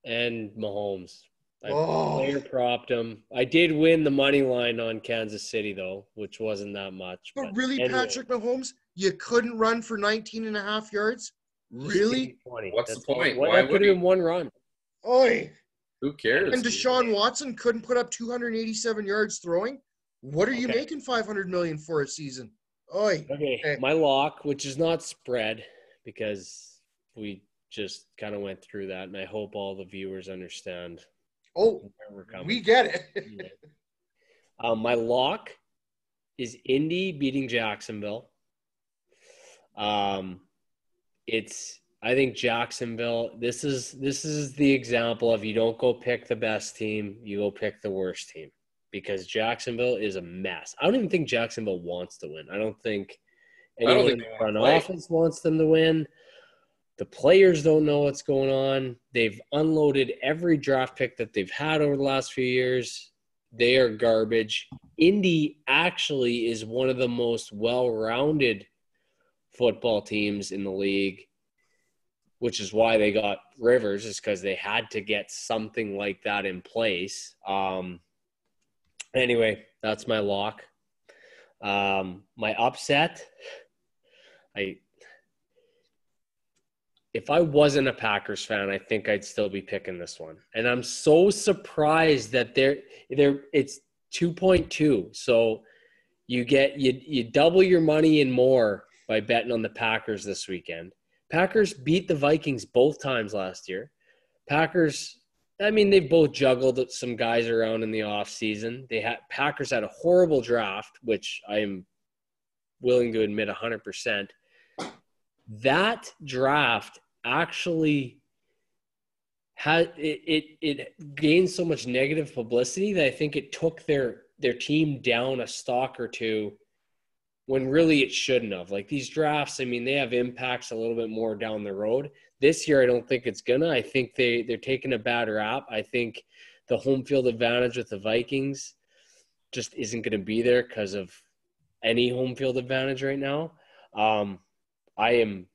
and Mahomes. I player propped him. I did win the money line on Kansas City, though, which wasn't that much. But really, anyway. Patrick Mahomes, you couldn't run for 19.5 yards? Really? 20. What's the point? Why that could have been one run. Oi. Who cares? And Deshaun Watson couldn't put up 287 yards throwing? What are you making $500 million for a season? Oi. Okay, my lock, which is not spread, because we just kind of went through that, and I hope all the viewers understand. Oh, we get it. My lock is Indy beating Jacksonville. I think Jacksonville, this is the example of you don't go pick the best team, you go pick the worst team, because Jacksonville is a mess. I don't even think Jacksonville wants to win. I don't think anyone in the front office wants them to win. The players don't know what's going on. They've unloaded every draft pick that they've had over the last few years. They are garbage. Indy actually is one of the most well-rounded football teams in the league, which is why they got Rivers, is because they had to get something like that in place. Anyway, that's my lock. My upset, if I wasn't a Packers fan, I think I'd still be picking this one. And I'm so surprised that it's 2.2. So you double your money and more by betting on the Packers this weekend. Packers beat the Vikings both times last year. Packers, I mean, they've both juggled some guys around in the offseason. Packers had a horrible draft, which I am willing to admit 100%. That draft actually had it gained so much negative publicity that I think it took their team down a stock or two when really it shouldn't have. Like these drafts, I mean, they have impacts a little bit more down the road. This year, I don't think it's gonna. I think they're taking a bad rap. I think the home field advantage with the Vikings just isn't going to be there because of any home field advantage right now. I am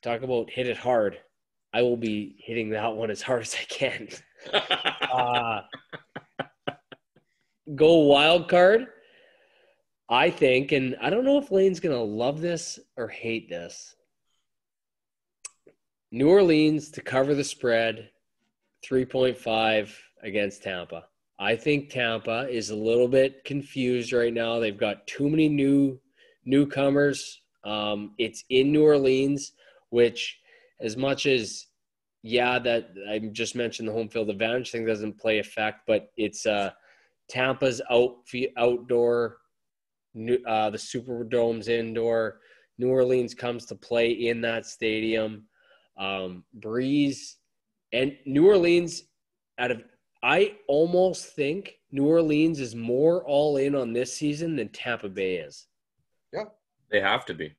talk about hit it hard. I will be hitting that one as hard as I can. Go wild card. I think, and I don't know if Lane's going to love this or hate this. New Orleans to cover the spread, 3.5 against Tampa. I think Tampa is a little bit confused right now. They've got too many newcomers. It's in New Orleans, which as much as, that I just mentioned the home field advantage thing doesn't play effect, but it's Tampa's outdoor, the Superdome's indoor. New Orleans comes to play in that stadium. Breeze and New Orleans I almost think New Orleans is more all in on this season than Tampa Bay is. Yeah. They have to be.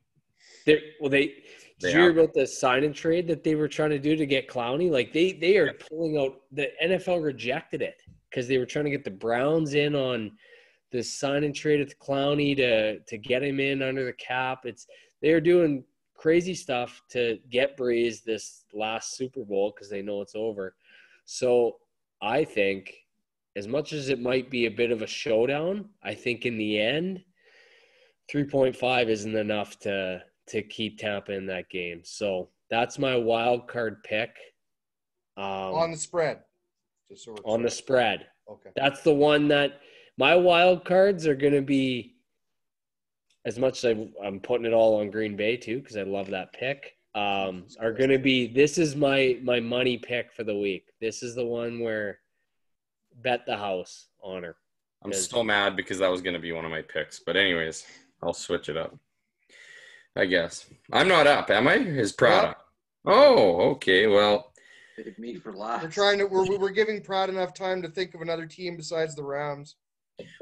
Did you hear about the sign and trade that they were trying to do to get Clowney? Like they are pulling out. The NFL rejected it because they were trying to get the Browns in on the sign and trade with Clowney to get him in under the cap. They're doing crazy stuff to get Breeze this last Super Bowl because they know it's over. So I think as much as it might be a bit of a showdown, I think in the end, 3.5 isn't enough to keep Tampa in that game. So that's my wild card pick. On the spread. On the spread. Okay. That's the one that my wild cards are going to be, as much as I'm putting it all on Green Bay too, because I love that pick, are going to be, this is my money pick for the week. This is the one where bet the house on her. I'm so mad because that was going to be one of my picks. But anyways, I'll switch it up, I guess. I'm not up, am I? Is Prada? Oh, okay. Well, Save me for last. We're giving Pratt enough time to think of another team besides the Rams.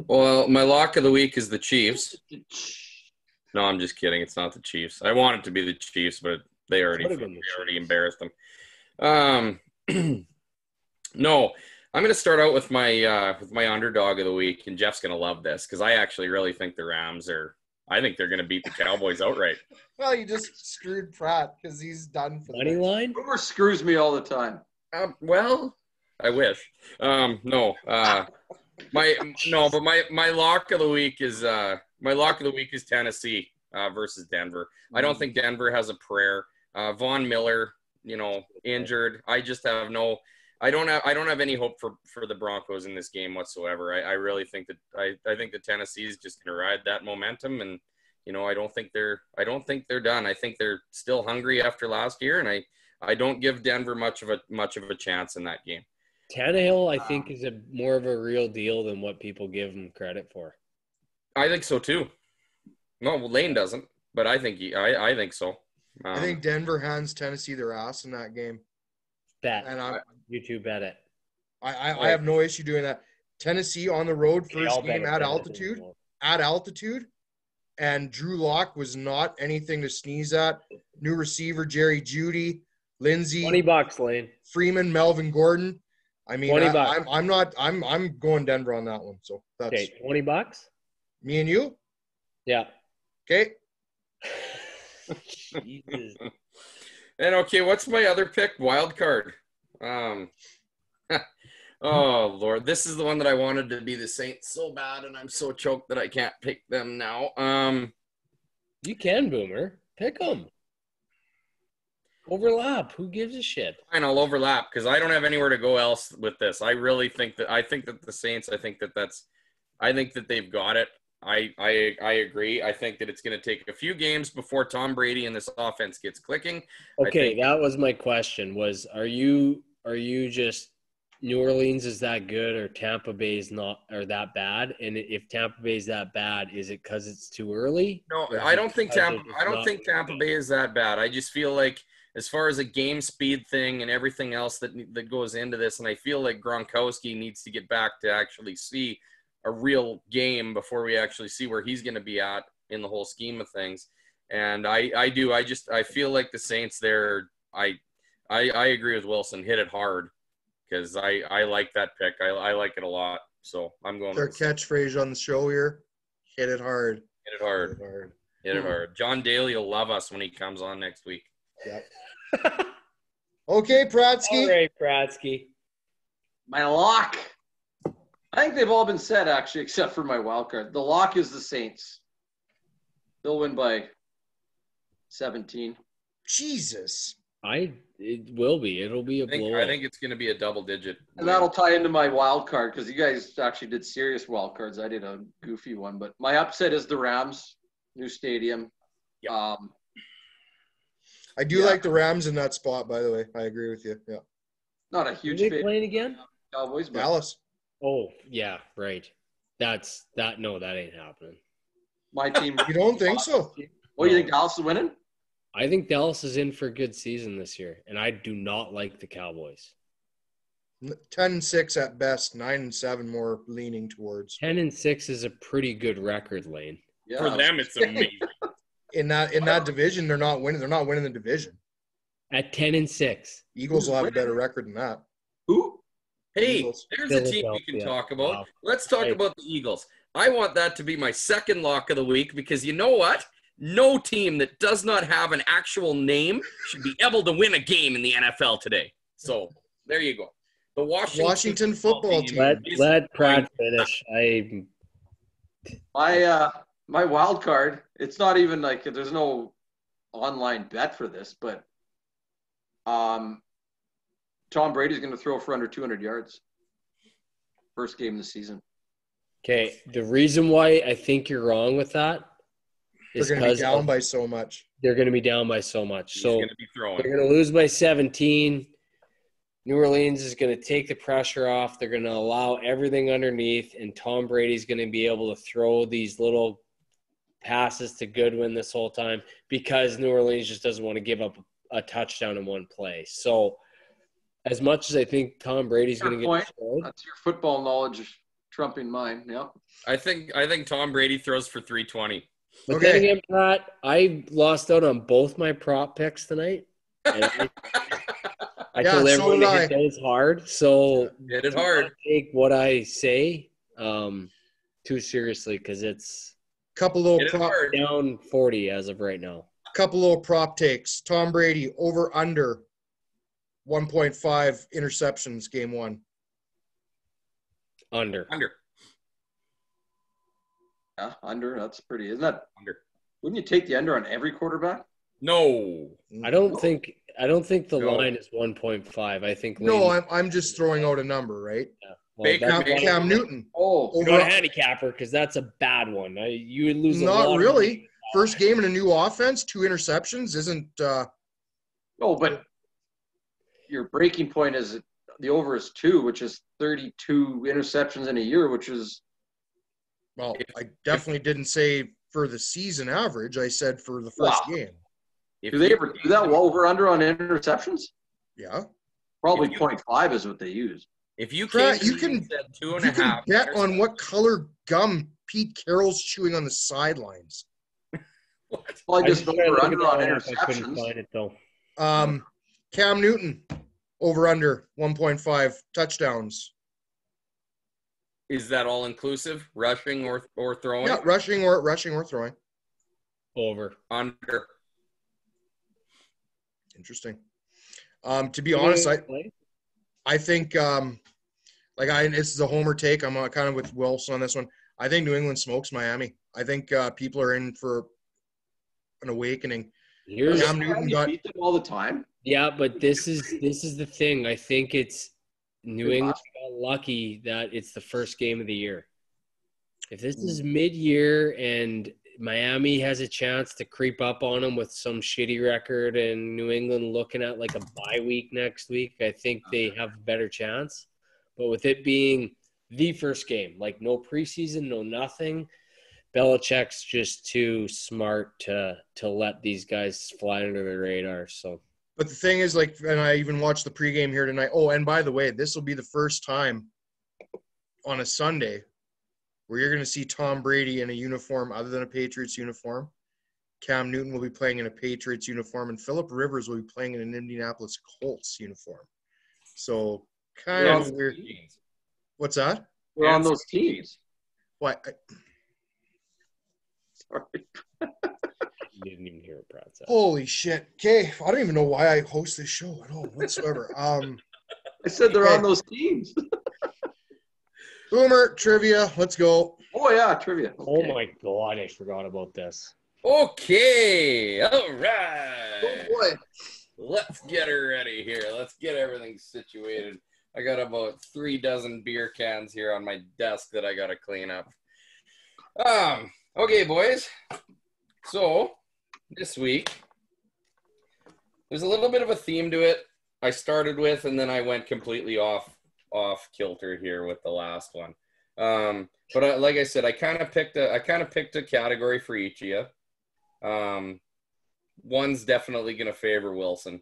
Well, my lock of the week is the Chiefs. No, I'm just kidding. It's not the Chiefs. I want it to be the Chiefs, but they already embarrassed them. No, I'm going to start out with my underdog of the week, and Jeff's going to love this because I actually really think the Rams are. I think they're going to beat the Cowboys outright. Well, you just screwed Pratt because he's done for the Money line. Boomer screws me all the time. Well, I wish. No. But my lock of the week is Tennessee versus Denver. I don't think Denver has a prayer. Von Miller, injured. I just have no. I don't have any hope for the Broncos in this game whatsoever. I really think that I think that Tennessee is just going to ride that momentum, and I don't think they're done. I think they're still hungry after last year, and I don't give Denver much of a chance in that game. Tannehill, I think, is more of a real deal than what people give him credit for. I think so too. No, Lane doesn't, but I think I think so. I think Denver hands Tennessee their ass in that game. You two bet it. I have no issue doing that. Tennessee on the road, first game at altitude, and Drew Lock was not anything to sneeze at. New receiver Jerry Jeudy, Lindsey, $20, Lane. Freeman, Melvin Gordon. I mean, $20. I'm going Denver on that one. So that's okay. $20. Me and you. Yeah. Okay. Jesus. And okay, what's my other pick? Wild card. Oh Lord, this is the one that I wanted to be the Saints so bad, and I'm so choked that I can't pick them now. You can, Boomer. Pick them. Overlap. Who gives a shit? Fine, I'll overlap because I don't have anywhere to go else with this. I think that the Saints. I think that they've got it. I agree. I think that it's going to take a few games before Tom Brady and this offense gets clicking. Okay, that was my question. Are you just New Orleans is that good or Tampa Bay is not or that bad? And if Tampa Bay is that bad, is it because it's too early? No, I don't think Tampa Bay is that bad. I just feel like as far as a game speed thing and everything else that goes into this, and I feel like Gronkowski needs to get back to actually see a real game before we actually see where he's going to be at in the whole scheme of things. And I feel like the Saints there, I agree with Wilson, hit it hard because I like that pick. I like it a lot. So I'm going with their catchphrase on the show here. Hit it hard. Hit it hard. Hit it hard. Hit it hard. John Daly will love us when he comes on next week. Yep. Okay, Pratsky. All right, Pratsky. My lock. I think they've all been said, actually, except for my wild card. The lock is the Saints. They'll win by 17. Jesus. It will be. It'll be a blowout. I think it's going to be a double-digit. And that'll tie into my wild card because you guys actually did serious wild cards. I did a goofy one. But my upset is the Rams, new stadium. Yep. I do like the Rams in that spot, by the way. I agree with you. Yeah. Not a huge fan. Are they playing again? Cowboys. Dallas. Oh, yeah, right. No, that ain't happening. My team. You don't think so? What, you think Dallas is winning? I think Dallas is in for a good season this year, and I do not like the Cowboys. 10-6 at best, 9-7 more leaning towards. 10-6 is a pretty good record, Lane. Yeah. For them, it's amazing. In that division, they're not winning. They're not winning the division. At 10-6, Eagles will have a better record than that. Who? Hey, there's a team we can talk about. Wow. Let's talk about the Eagles. I want that to be my second lock of the week because you know what? No team that does not have an actual name should be able to win a game in the NFL today. So there you go. The Washington football team. Let Pratt finish. My wild card, it's not even like there's no online bet for this, but Tom Brady's going to throw for under 200 yards. First game of the season. Okay, the reason why I think you're wrong with that is they're going to be down by so much. They're going to be down by so much. So they're going to lose by 17. New Orleans is going to take the pressure off. They're going to allow everything underneath, and Tom Brady's going to be able to throw these little passes to Goodwin this whole time because New Orleans just doesn't want to give up a touchdown in one play. So as much as I think Tom Brady's Fair going to get point. destroyed. That's your football knowledge trumping mine. Yep. I think Tom Brady throws for 320. But Okay. then again, Pat, I lost out on both my prop picks tonight. And I Yeah, told so everyone did to I. hit those hard. So Hit it do hard. not take what I say too seriously because it's Couple little Hit it prop hard. down 40 as of right now. couple little prop takes. Tom Brady over under 1.5 interceptions game 1. Under. Yeah, under. That's pretty. Isn't that? Under. Wouldn't you take the under on every quarterback? No. I don't think the No. line is 1.5. I think No, Lane- I'm just throwing out a number, right? yeah. Well, Baker that's Mayfield. Cam Newton Oh, You're not a over. handicapper because that's a bad one. You would lose a Not lot. really. First game in a new offense, 2 interceptions isn't. no, but your breaking point is the over is 2, which is 32 interceptions in a year, which is Well, I definitely didn't say for the season average. I said for the first Wow. game. do they ever do that over under on interceptions? Yeah. Probably If you- 0.5 is what they use. If you Pratt, came you to me can- and said two and You a can half bet on what color gum Pete Carroll's chewing on the sidelines. Well, I just tried over to look under at on that one, I couldn't interceptions. find it though. Cam Newton over under 1.5 touchdowns. Is that all inclusive? Rushing or throwing? Yeah, rushing or throwing. Over. Under. Interesting. To be honest, I think this is a homer take. I'm kind of with Wilson on this one. I think New England smokes Miami. I think people are in for an awakening. Here's Cam Newton got beat them all the time. yeah, but this is the thing. I think it's New Good England last- got lucky that it's the first game of the year. If this is mid-year and Miami has a chance to creep up on them with some shitty record and New England looking at like a bye week next week, I think they have a better chance. But with it being the first game, like no preseason, no nothing, Belichick's just too smart to let these guys fly under the radar. So, But the thing is, and I even watched the pregame here tonight. Oh, and by the way, this will be the first time on a Sunday where you're going to see Tom Brady in a uniform other than a Patriots uniform. Cam Newton will be playing in a Patriots uniform, and Phillip Rivers will be playing in an Indianapolis Colts uniform. So, kind of weird. What's that? We're on those teams. What? Sorry. you didn't even hear what Brad said. Holy shit. Okay, I don't even know why I host this show at all whatsoever. I said they're on those teams. Boomer, trivia, let's go. Oh yeah, trivia. Oh Okay. my God, I forgot about this. Okay. All right. Oh boy. Let's get her ready here. Let's get everything situated. I got about 3 dozen beer cans here on my desk that I got to clean up. Okay, boys. So this week, there's a little bit of a theme to it. I started with, and then I went completely off kilter here with the last one. But like I said, I kind of picked a category for each of you. One's definitely going to favor Wilson.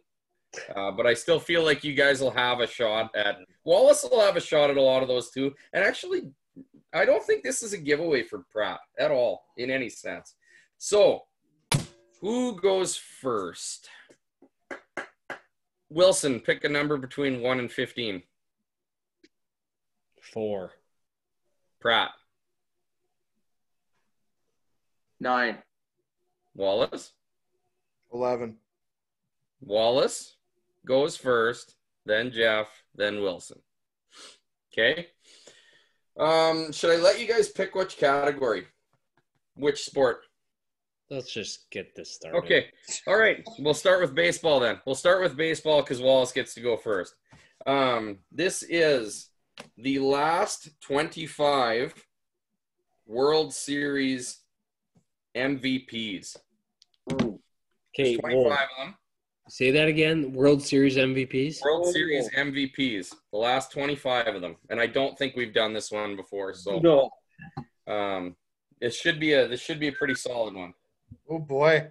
But I still feel like you guys will have a shot at Wallace will have a shot at a lot of those too. And actually, I don't think this is a giveaway for Pratt at all in any sense. So, who goes first? Wilson, pick a number between 1 and 15. 4. Pratt. 9. Wallace. 11. Wallace goes first, then Jeff, then Wilson. Okay. Should I let you guys pick which category? Which sport? Let's just get this started. Okay. All right. We'll start with baseball then. We'll start with baseball because Wallace gets to go first. This is the last 25 World Series MVPs. Okay, 25 whoa. of them. Say that again. World Series MVPs. World Series MVPs. The last 25 of them. And I don't think we've done this one before. So No. this should be a pretty solid one. Oh boy.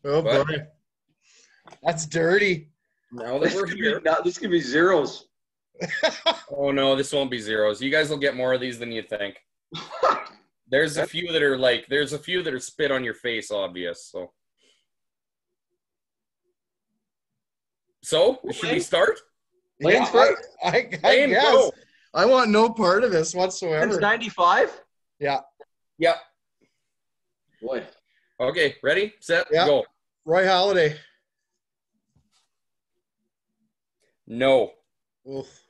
Oh What? boy. That's dirty. Now that we're here. This could be zeros. Oh no, this won't be zeros. You guys will get more of these than you think. There's a few that are spit on your face obvious. So should we start? Lane's Yeah, first. I Lane, guess. go. I want no part of this whatsoever. Since 95? Yeah. Yep. Boy. Okay, ready, set, Yeah. go. Roy Halladay. No. Oof.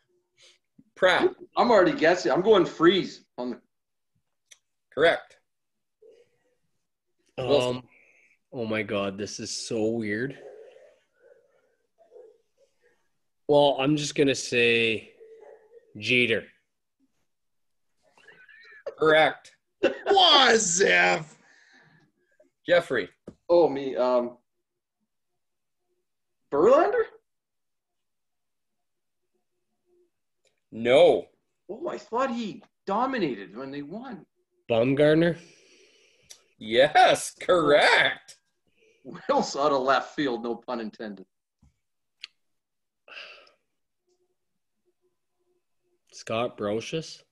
Pratt. I'm already guessing. I'm going freeze on the. Correct. Wilson. Oh my God, this is so weird. Well, I'm just gonna say Jeter. Correct. Was if. Jeffrey. Oh, me. Verlander? No. Oh, I thought he dominated when they won. Bumgarner. Yes, correct. Will's out of left field, no pun intended. Scott Brocious.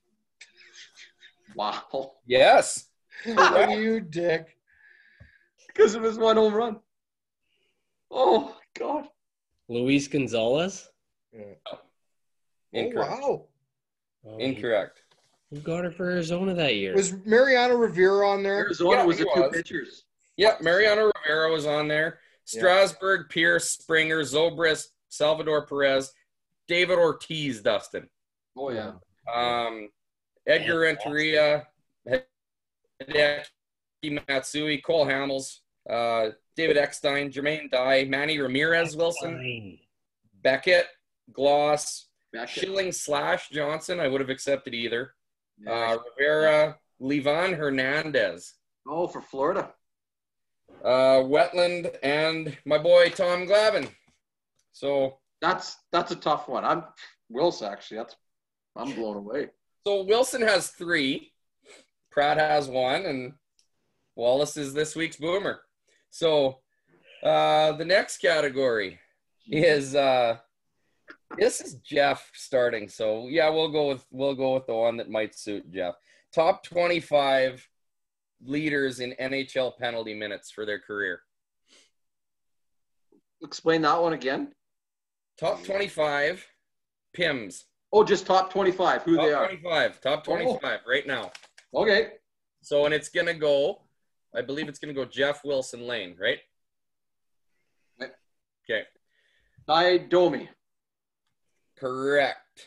Wow. Yes. Oh, you dick. Because of his one home run. Oh, God. Luis Gonzalez. Yeah. Oh, Incorrect. wow. Oh, Incorrect. Who got it for Arizona that year? Was Mariano Rivera on there? Arizona Yeah, was he the two was. pitchers. Yep, Mariano Rivera was on there. Yeah. Strasburg, Pierce, Springer, Zobrist, Salvador Perez, David Ortiz, Dustin. Oh, yeah. Edgar Renteria, Hideki Matsui, Cole Hamels, David Eckstein, Jermaine Dye, Manny Ramirez, Wilson, Beckett, Gloss, Schilling / Johnson. I would have accepted either. Rivera, Livan Hernandez. Oh, for Florida. Wetland, and my boy Tom Glavine. So That's a tough one. I'm blown away. So Wilson has 3, Pratt has 1, and Wallace is this week's boomer. So the next category is this is Jeff starting. So yeah, we'll go with the one that might suit Jeff. Top 25 leaders in NHL penalty minutes for their career. Explain that one again. Top 25 PIMs. Oh, just top 25, who they are. Top 25 right now. Okay. So, and it's going to go, I believe it's going to go Jeff, Wilson, Lane, right? Okay. Ty Domi. Correct.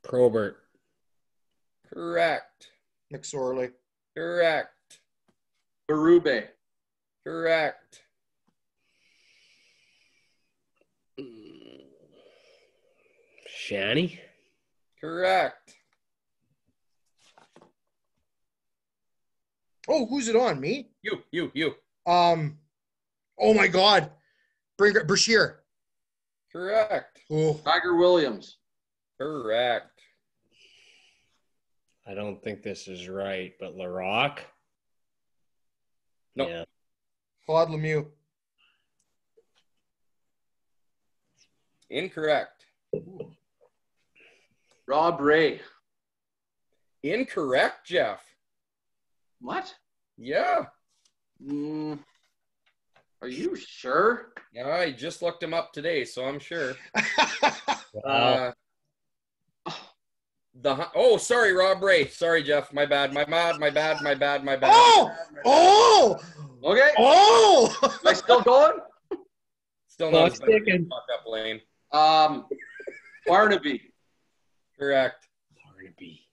Probert. Correct. McSorley. Correct. Berube. Correct. Shanny. Correct. Oh, who's it on? Me? You. Oh my God. Brashear. Correct. Oh. Tiger Williams. Correct. I don't think this is right, but LaRock. Nope. Yeah. Claude Lemieux. Incorrect. Rob Ray. Incorrect, Jeff. What? Yeah. Are you sure? Yeah, I just looked him up today, so I'm sure. Wow. Sorry, Rob Ray. Sorry, Jeff. My bad. My bad. Oh! Okay. Oh! Am I still going? Still not as bad as Sticking. fuck up Lane. Barnaby. Correct. Barnaby.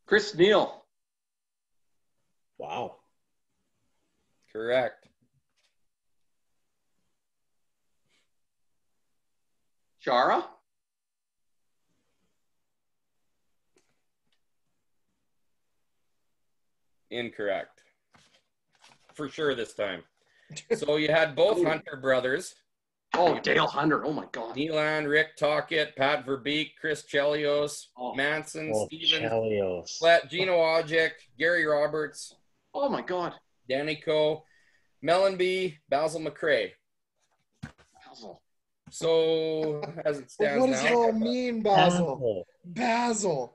Chris Neal. Wow. Correct. Chara. Incorrect. For sure this time. So you had both Hunter brothers. Oh, Dale Hunter. Oh, my God. Nealon, Rick Tocchet, Pat Verbeek, Chris Chelios, Manson, Stevens, Chelios. Gino Ojic, Gary Roberts, Oh, my God. Danny Coe, Mellenby, Basil McRae. Basil. So as it stands What does now, it all mean, Basil? Basil.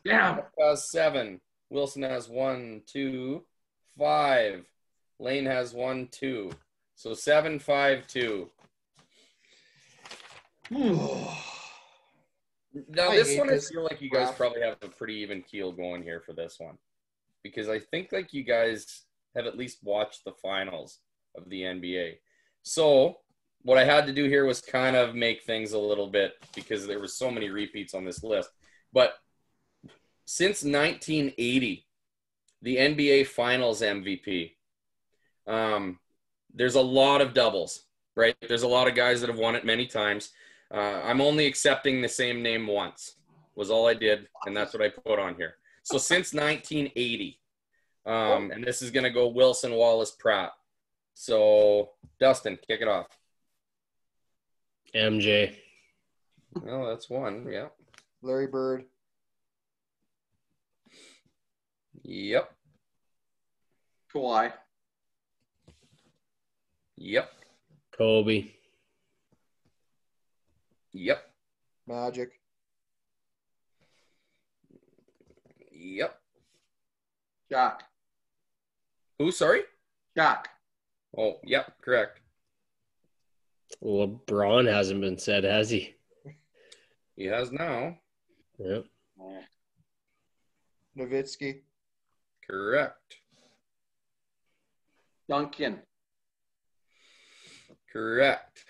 Damn. has 7. Wilson has 1, 2, 5. Lane has 1, 2. So 7, 5, 2. Now this one, I feel like you guys probably have a pretty even keel going here for this one, because I think like you guys have at least watched the finals of the NBA. So what I had to do here was kind of make things a little bit, because there were so many repeats on this list. But since 1980, the NBA Finals MVP, there's a lot of doubles, right? There's a lot of guys that have won it many times. I'm only accepting the same name once, was all I did, and that's what I put on here. So since 1980, and this is going to go Wilson, Wallace, Pratt. So, Dustin, kick it off. MJ. Oh, that's one, yeah. Larry Bird. Yep. Kawhi. Yep. Kobe. Yep. Magic. Yep. Shaq. Who, sorry? Shaq. Oh, yep, correct. LeBron hasn't been said, has he? He has now. Yep. Nowitzki. Correct. Duncan. Correct.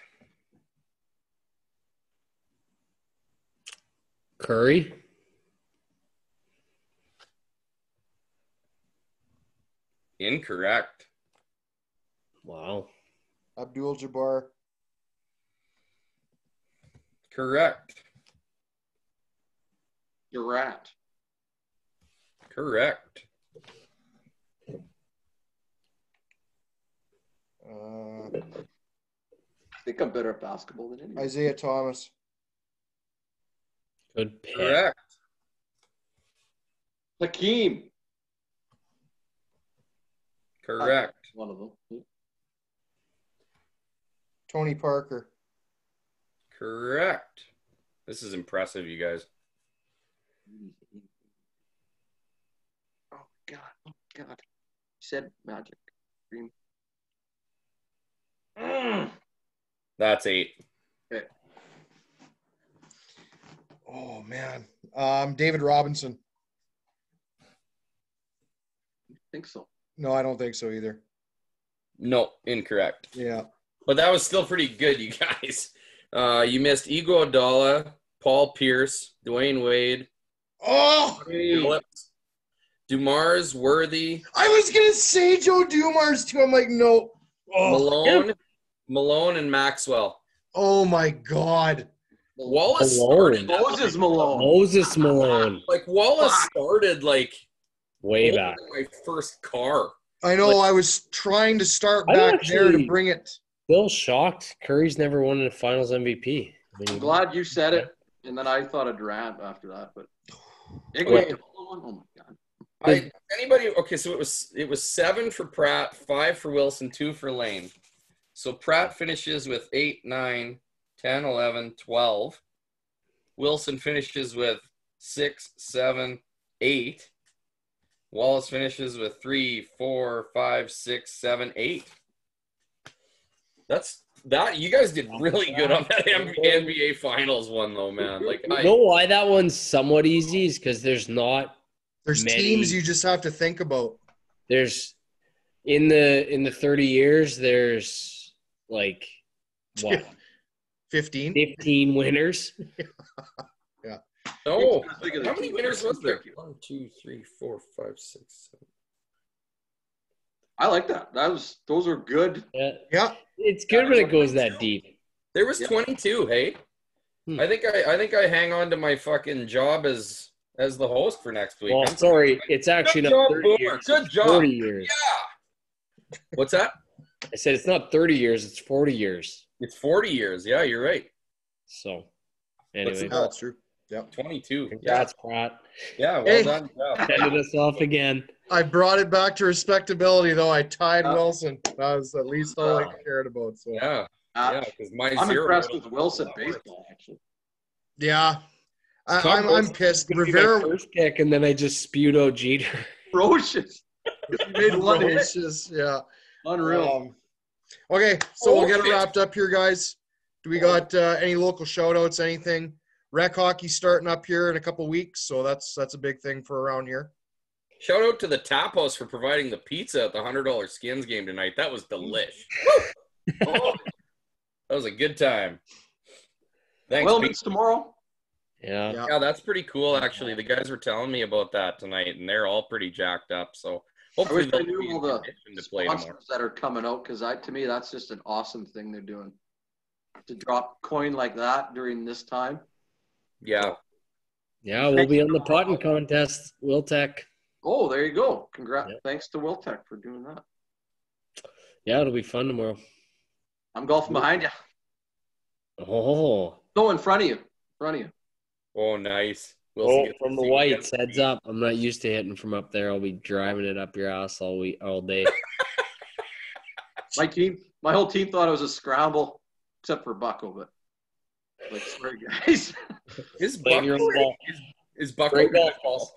Curry. Incorrect. Wow. Abdul-Jabbar. Correct. Durant. Correct. I think I'm better at basketball than anyone. Isaiah Thomas. Good pick. Correct. Hakeem. Correct. One of them. Tony Parker. Correct. This is impressive, you guys. Oh God! Oh God! You said Magic. Dream. That's 8. Okay. Oh, man. David Robinson. I think so. No, I don't think so either. No, incorrect. Yeah. But that was still pretty good, you guys. You missed Iguodala, Paul Pierce, Dwayne Wade, Oh! Phillips, Dumars, Worthy, I was going to say Joe Dumars, too. I'm like, no. Oh, Malone, and Maxwell. oh my God. Wallace Malone. started Moses Malone. Moses Malone. like Wallace started like Way back. my first car. I know. I was trying to start back there to bring it. Still shocked. Curry's never won a Finals MVP. I'm glad you said it, and then I thought of Durant after that. But oh my God. Okay, so it was 7 for Pratt, 5 for Wilson, 2 for Lane. So Pratt finishes with 8, 9, 10, 11, 12. Wilson finishes with 6, 7, 8. Wallace finishes with 3, 4, 5, 6, 7, 8. You guys did really good on that NBA Finals one, though, man. Like, You know why that one's somewhat easy is because there's not There's many teams you just have to think about. There's in the 30 years, there's like what 15? 15 winners. no, how many winners was there? 1, 2, 3, 4, 5, 6, 7. I like that. Those are good. Yeah. It's good when it goes that deep. There was 22. Hey, I think I hang on to my fucking job as the host for next week. Well, sorry, it's actually not 30 years. Good job. 40 years. Yeah. What's that? I said it's not 30 years, it's 40 years. It's 40 years. Yeah, you're right. So, anyway. That's true. Yep. 22. Congrats, Pratt. Yeah, well Hey. done. Yeah. Ended us off again. I brought it back to respectability, though. I tied Yeah. Wilson. That was at least all I cared about. So Yeah. Yeah, because my I'm zero impressed would've with Wilson been a lot worse. baseball, actually. yeah, Tom I'm Wilson pissed. was gonna be my Rivera first pick, and then I just spewed out Jeter. Ferocious. He made one hit. Ferocious, yeah. Unreal. Okay, so we'll get it Ferocious. wrapped up here, guys. Do we got any local shout-outs, anything? Rec hockey starting up here in a couple weeks, so that's a big thing for around here. Shout out to the Tap House for providing the pizza at the $100 Skins game tonight. That was delish. Oh, That was a good time. Thanks, Wellman's Pete. tomorrow. Yeah. Yeah, that's pretty cool, actually. The guys were telling me about that tonight, and they're all pretty jacked up. So I hopefully wish I they'll be knew in all the condition to play tomorrow. sponsors that are coming out, because to me that's just an awesome thing they're doing. To drop coin like that during this time. Yeah. Yeah, we'll be on the potting contest, Will Tech. Oh, there you go. Congrats. Yep. Thanks to Wiltec for doing that. Yeah, it'll be fun tomorrow. I'm golfing behind you. Oh, No, in front of you. In front of you. Oh, nice. Wilson gets from to the see whites, again. heads up. I'm not used to hitting from up there. I'll be driving it up your ass all day. My whole team thought it was a scramble, except for Bucko, but like, sorry guys. Is Playing your own ball. Bucko Great good golf at balls. golf?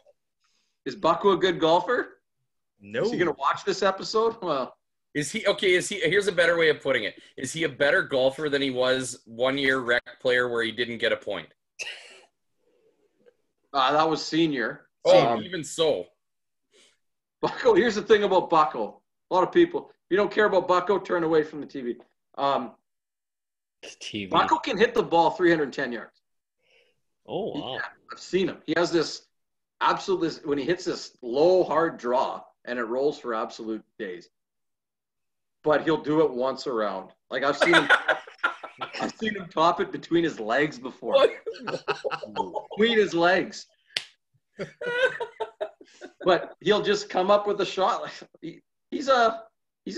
Is Bucko a good golfer? No. Is he gonna watch this episode? Well, Is he okay? Here's a better way of putting it. Is he a better golfer than he was 1 year rec player where he didn't get a point? that was senior. Oh, even so. Bucko, here's the thing about Bucko. A lot of people, if you don't care about Bucko, turn away from the TV. TV. Bucko can hit the ball 310 yards. Oh, wow. Yeah, I've seen him. He has this absolute, when he hits this low, hard draw, and it rolls for absolute days. But he'll do it once around. Like I've seen him top it between his legs before. Between his legs. But he'll just come up with a shot. He's a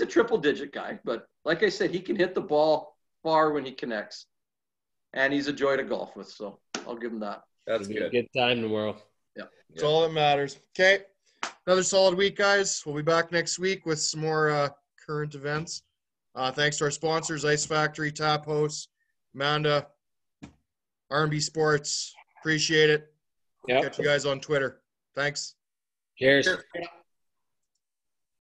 triple digit guy, but like I said, he can hit the ball far when he connects. And he's a joy to golf with, so I'll give him that. That's It'll be good. a good time tomorrow. That's all that matters. Okay. Another solid week, guys. We'll be back next week with some more current events. Thanks to our sponsors, Ice Factory, Tap House, Amanda, R&B Sports. Appreciate it. Yep. Catch you guys on Twitter. Thanks. Cheers. Sure.